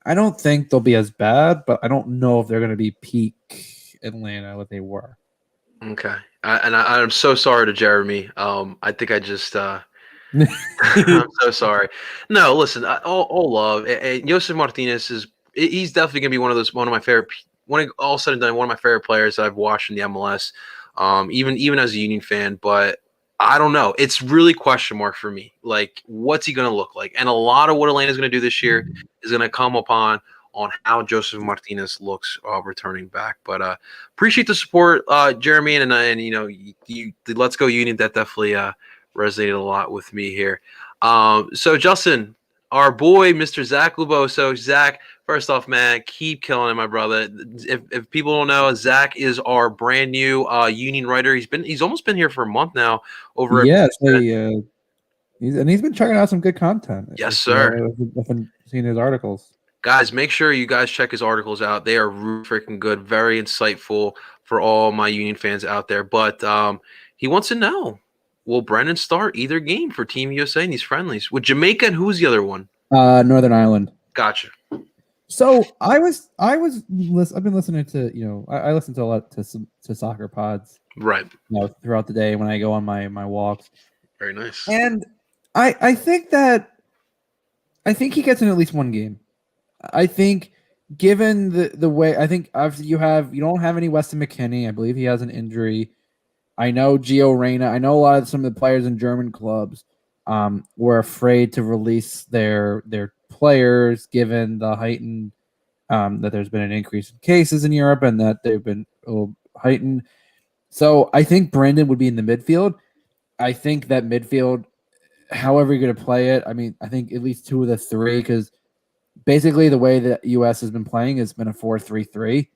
I don't think they'll be as bad, but I don't know if they're going to be peak Atlanta what they were. Okay, I'm so sorry to Jeremy. I think I just I'm so sorry. No, listen, all love. Josef Martinez he's definitely going to be one of my favorite. All said and done, one of my favorite players that I've watched in the MLS. Even as a Union fan, but I don't know. It's really question mark for me. Like, what's he going to look like? And a lot of what Atlanta's going to do this year is going to come upon on how Joseph Martinez looks returning back. But appreciate the support, Jeremy, and you know, the Let's Go Union. That definitely resonated a lot with me here. So Justin, our boy, Mr. Zach Lubo. So Zach, first off, man, keep killing it, my brother. If people don't know, Zach is our brand new Union writer. He's almost been here for a month now. Over at Yes, PSN. he's been checking out some good content. Yes, sir. I've been seeing his articles. Guys, make sure you guys check his articles out. They are freaking good, very insightful for all my Union fans out there. But he wants to know, will Brendan start either game for Team USA in these friendlies? With Jamaica, and who's the other one? Northern Ireland. Gotcha. So I've been listening to, I listen to a lot to soccer pods, Right. Throughout the day when I go on my walks. Very nice. And I think he gets in at least one game. I think given the way, I think obviously you don't have any Weston McKennie. I believe he has an injury. I know Gio Reyna. I know a lot of some of the players in German clubs were afraid to release their players given the heightened that there's been an increase in cases in Europe and that they've been heightened. So I think Brendan would be in the midfield. I think that midfield, however you're going to play it, I mean, I think at least two of the three, because basically the way that U.S. has been playing has been a 4-3-3.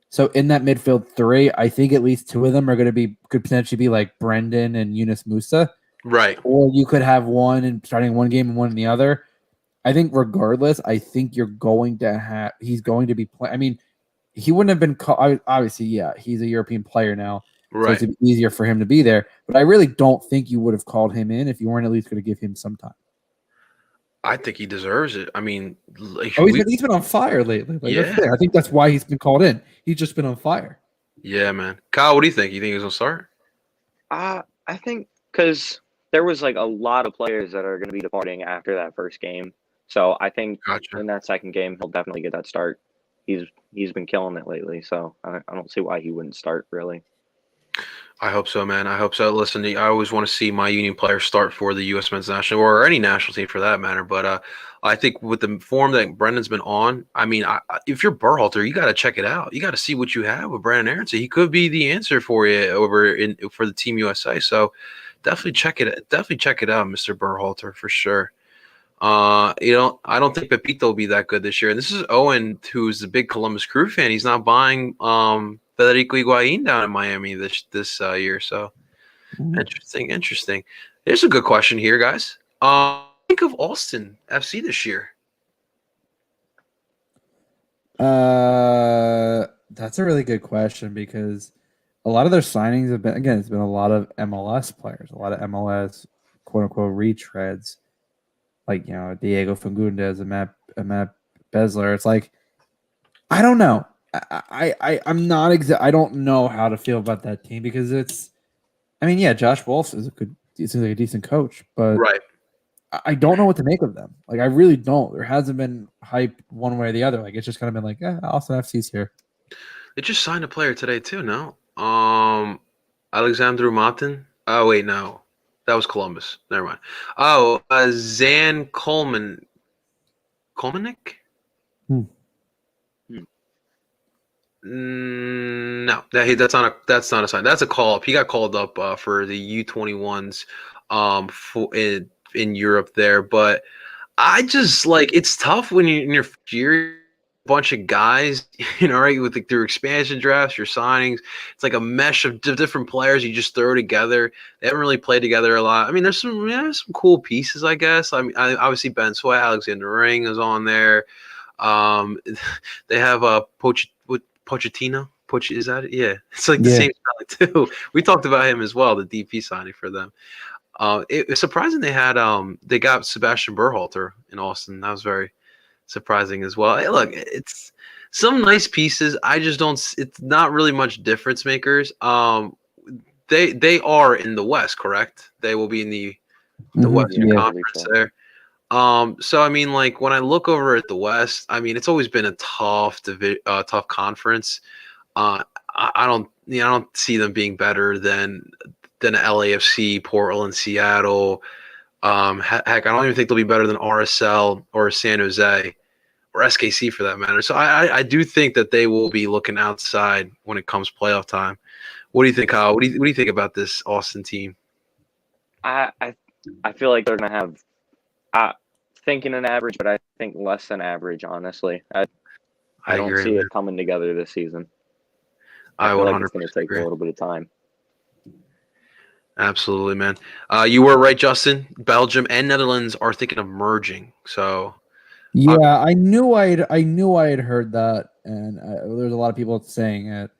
So in that midfield three, I think at least two of them are going to could potentially be like Brendan and Yunus Musa. Right. Or you could have one and starting one game and one in the other. I think regardless, I think he's going to be playing. I mean, he wouldn't have been called. Obviously, yeah, he's a European player now. Right. So it's easier for him to be there. But I really don't think you would have called him in if you weren't at least going to give him some time. I think he deserves it. I mean, he's been on fire lately. Yeah. I think that's why he's been called in. He's just been on fire. Yeah, man. Kyle, what do you think? You think he's going to start? I think because there was like a lot of players that are going to be departing after that first game. So I think in that second game, he'll definitely get that start. He's been killing it lately, so I don't see why he wouldn't start, really. I hope so, man. I hope so. Listen, I always want to see my Union players start for the U.S. men's national or any national team for that matter. But I think with the form that Brendan's been on, I mean, if you're Berhalter, you got to check it out. You got to see what you have with Brandon Aronson. He could be the answer for you for the Team USA. So definitely check it out, Mr. Berhalter, for sure. I don't think Pepito will be that good this year. And this is Owen, who's the big Columbus Crew fan. He's not buying Federico Higuain down in Miami this year. So interesting. Here's a good question here, guys. Think of Austin FC this year. That's a really good question because a lot of their signings have been, again, it's been a lot of MLS players, a lot of MLS quote unquote retreads. Like, Diego Fagundes and Matt Besler. It's like, I don't know. I'm not I don't know how to feel about that team because Josh Wolf seems like a decent coach, but right. I don't know what to make of them. Like, I really don't. There hasn't been hype one way or the other. Like, it's just kind of been like, Austin FC's here. They just signed a player today too, no? Alexandru Martin. Oh wait, no. That was Columbus. Never mind. Oh, Zan Coleman. Kolmanek? No, that's not a sign. That's a call up. He got called up for the U21s in Europe there. But I just it's tough when you're in your first year. Bunch of guys, right, with their expansion drafts, your signings. It's like a mesh of different players you just throw together. They haven't really played together a lot. I mean, there's some cool pieces, I guess. I mean, obviously Ben Sweat, Alexander Ring is on there. They have Pochettino. Is that it? Yeah, it's like the same spelling too. We talked about him as well, the DP signing for them. It's surprising they got Sebastian Berhalter in Austin. That was very surprising as well. Hey, look, it's some nice pieces. I just don't. It's not really much difference makers. They are in the West, correct? They will be in the Western Conference there. So I mean, when I look over at the West, I mean, it's always been a tough conference. I don't see them being better than than LAFC, Portland, Seattle. Heck, I don't even think they'll be better than RSL or San Jose or SKC for that matter. So I do think that they will be looking outside when it comes playoff time. What do you think, Kyle? What do you think about this Austin team? I feel like they're gonna have thinking an average, but I think less than average. Honestly, I don't agree, see man. it coming together this season. I feel like 100% it's going to take agree. a little bit of time. Absolutely, man. You were right, Justin. Belgium and Netherlands are thinking of merging. So Yeah, I knew I had heard that, and there's a lot of people saying it,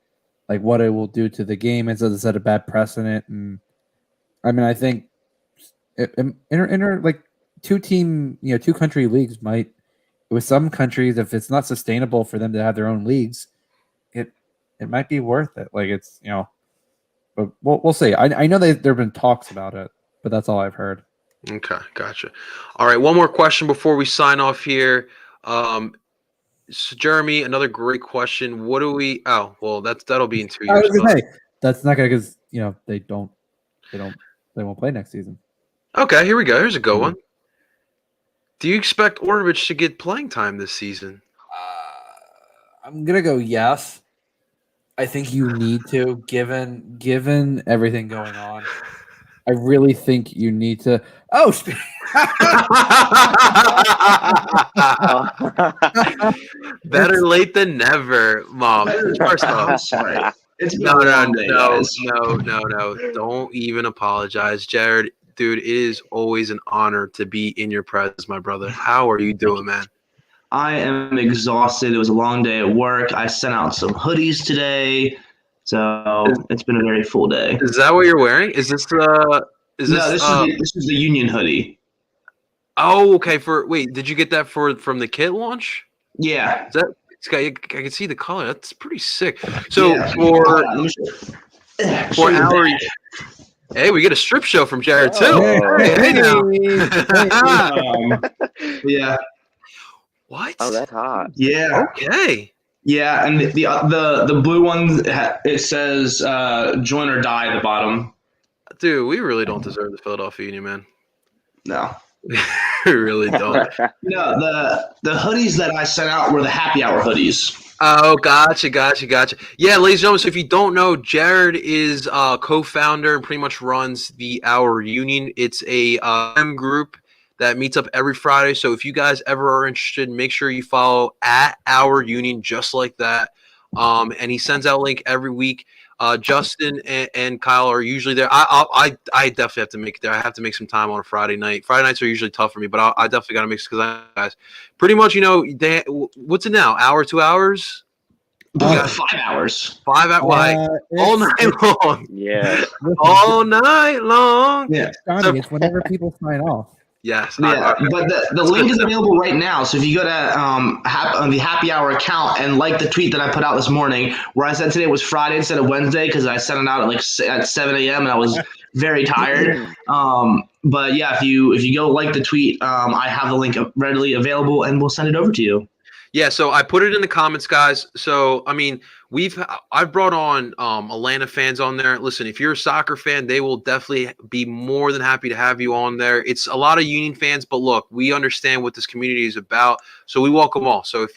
like what it will do to the game, and so it set a bad precedent. And I mean, I think like two country leagues might, with some countries, if it's not sustainable for them to have their own leagues, it might be worth it. Like it's but we'll see. I know there have been talks about it, but that's all I've heard. okay, gotcha. All right, one more question before we sign off here. So Jeremy, another great question. What do we? Oh, well, that'll be in 2 I years. was gonna say that's not gonna, because they won't play next season. Okay, here we go. Here's a good one. Do you expect Orvich to get playing time this season? I'm gonna go yes. I think you need to, given everything going on. I really think you need to. Oh, better late than never, Mom. First off, sorry. It's been no. guys. Don't even apologize, Jared. Dude, it is always an honor to be in your presence, my brother. How are you doing, man? I am exhausted. It was a long day at work. I sent out some hoodies today, so it's been a very full day. Is that what you're wearing? Is this This is the Union hoodie. Oh, okay. Did you get that from the kit launch? Yeah. Is that? I can see the color. That's pretty sick. So Yeah. for For our, hey, we get a strip show from Jared too. Oh. Hey now. Yeah. What? Oh, that's hot. Yeah. Okay. Yeah, and the blue one, it says "join or die" at the bottom. Dude, we really don't deserve the Philadelphia Union, man. No. We really don't. No, the hoodies that I sent out were the happy hour hoodies. Oh, gotcha. Yeah, ladies and gentlemen, so if you don't know, Jared is co-founder and pretty much runs the Our Union. It's a group that meets up every Friday. So if you guys ever are interested, make sure you follow at Our Union, just like that. And he sends out a link every week. Justin and Kyle are usually there. I definitely have to make it there. I have to make some time on a Friday night. Friday nights are usually tough for me, but I definitely got to make it because guys, pretty much, what's it now? Hour, 2 hours? 5 hours. 5 hours. All night long. Yeah. All night long. Yeah. Johnny, it's whenever people sign off. Yes. Yeah, but the link is available right now. So if you go to on the happy hour account and like the tweet that I put out this morning, where I said today was Friday instead of Wednesday because I sent it out at 7 a.m. and I was very tired. But yeah, if you go like the tweet, I have the link readily available and we'll send it over to you. Yeah, so I put it in the comments, guys. So I mean, I've brought on Atlanta fans on there. Listen, if you're a soccer fan, they will definitely be more than happy to have you on there. It's a lot of Union fans, but look, we understand what this community is about, so we welcome all. So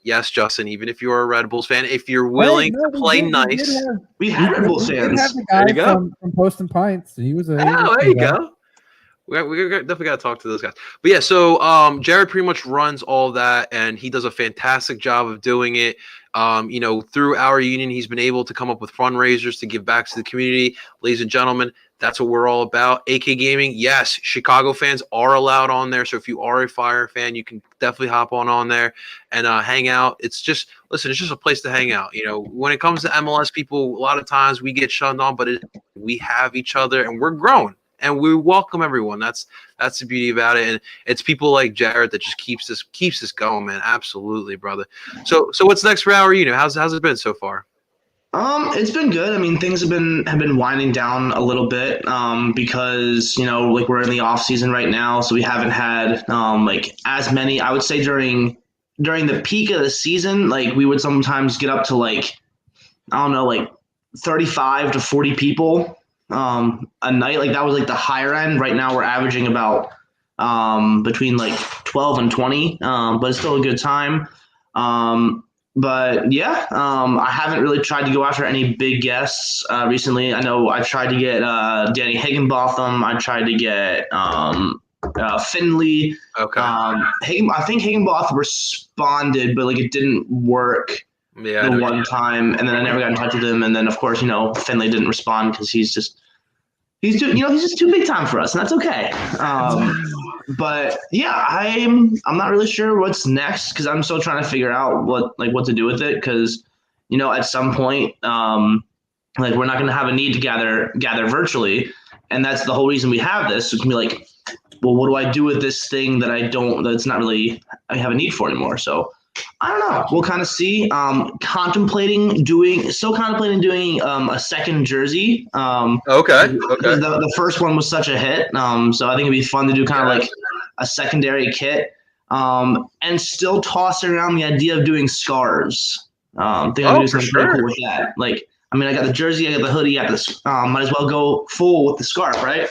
yes, Justin, even if you're a Red Bulls fan, if you're willing to play nice, We had Red Bulls fans. Have the guy There you go. from Post and Pints. He was a. there you go. We definitely got to talk to those guys. But yeah, so Jared pretty much runs all that, and he does a fantastic job of doing it. Through Our Union, he's been able to come up with fundraisers to give back to the community. Ladies and gentlemen, that's what we're all about. AK Gaming, yes, Chicago fans are allowed on there. So if you are a Fire fan, you can definitely hop on there and hang out. It's just a place to hang out. When it comes to MLS, people, a lot of times we get shunned on, but we have each other, and we're growing. And we welcome everyone. That's the beauty about it, and it's people like Jared that just keeps this going, man. Absolutely, brother. So what's next for Our Union? How's it been so far? It's been good. I mean, things have been winding down a little bit because we're in the off season right now, so we haven't had as many. I would say during the peak of the season, we would sometimes get up to 35 to 40 people. a night. Like that was like the higher end. Right now we're averaging about between like 12 and 20, but it's still a good time. But yeah, I haven't really tried to go after any big guests recently. I know I tried to get Danny Higginbotham. I tried to get Finley. Okay. I think Higginbotham responded, but like it didn't work Yeah. the one time, and then I never got in touch with him. And then of course, Finley didn't respond because he's just too big time for us, and that's okay. But yeah, I'm not really sure what's next because I'm still trying to figure out what to do with it because at some point like we're not going to have a need to gather virtually, and that's the whole reason we have this. So it can be like, well, what do I do with this thing that's not really I have a need for anymore? So I don't know. We'll kind of see. Contemplating doing a second jersey. Okay. The first one was such a hit. So I think it'd be fun to do kind of like a secondary kit. And still tossing around the idea of doing scarves. Think I'm gonna do something pretty cool with that. Like, I mean, I got the jersey, I got the hoodie, I got this. Might as well go full with the scarf, right?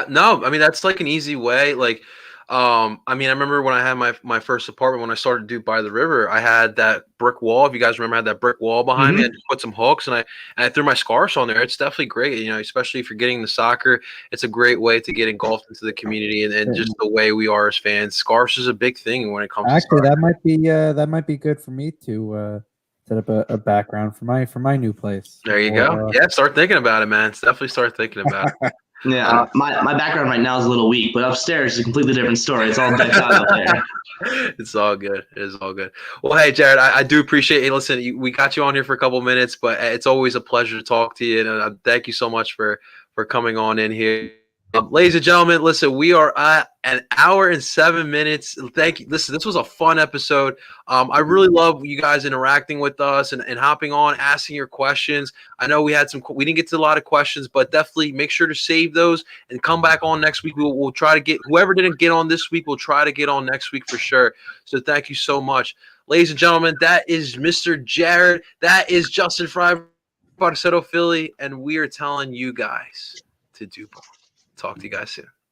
No, I mean that's like an easy way. Like, I mean, I remember when I had my first apartment when I started DOOP by the river, I had that brick wall. If you guys remember, I had that brick wall behind me. I just put some hooks and I threw my scarves on there. It's definitely great, especially if you're getting the soccer. It's a great way to get engulfed into the community and just the way we are as fans. Scarves is a big thing when it comes. Actually, to that might be good for me to set up a background for my new place. There you go. Yeah, start thinking about it, man. Definitely start thinking about it. Yeah, my background right now is a little weak, but upstairs is a completely different story. It's all decked out there. It's all good. It is all good. Well, hey, Jared, I do appreciate you. Listen, we got you on here for a couple minutes, but it's always a pleasure to talk to you, and thank you so much for coming on in here. Ladies and gentlemen, listen, we are at an hour and 7 minutes. Thank you. Listen, this was a fun episode. I really love you guys interacting with us and hopping on, asking your questions. I know we didn't get to a lot of questions, but definitely make sure to save those and come back on next week. We'll try to get whoever didn't get on this week, we'll try to get on next week for sure. So thank you so much. Ladies and gentlemen, that is Mr. Jared. That is Justin Fry, Barceto Philly, and we are telling you guys to do. Talk to you guys soon.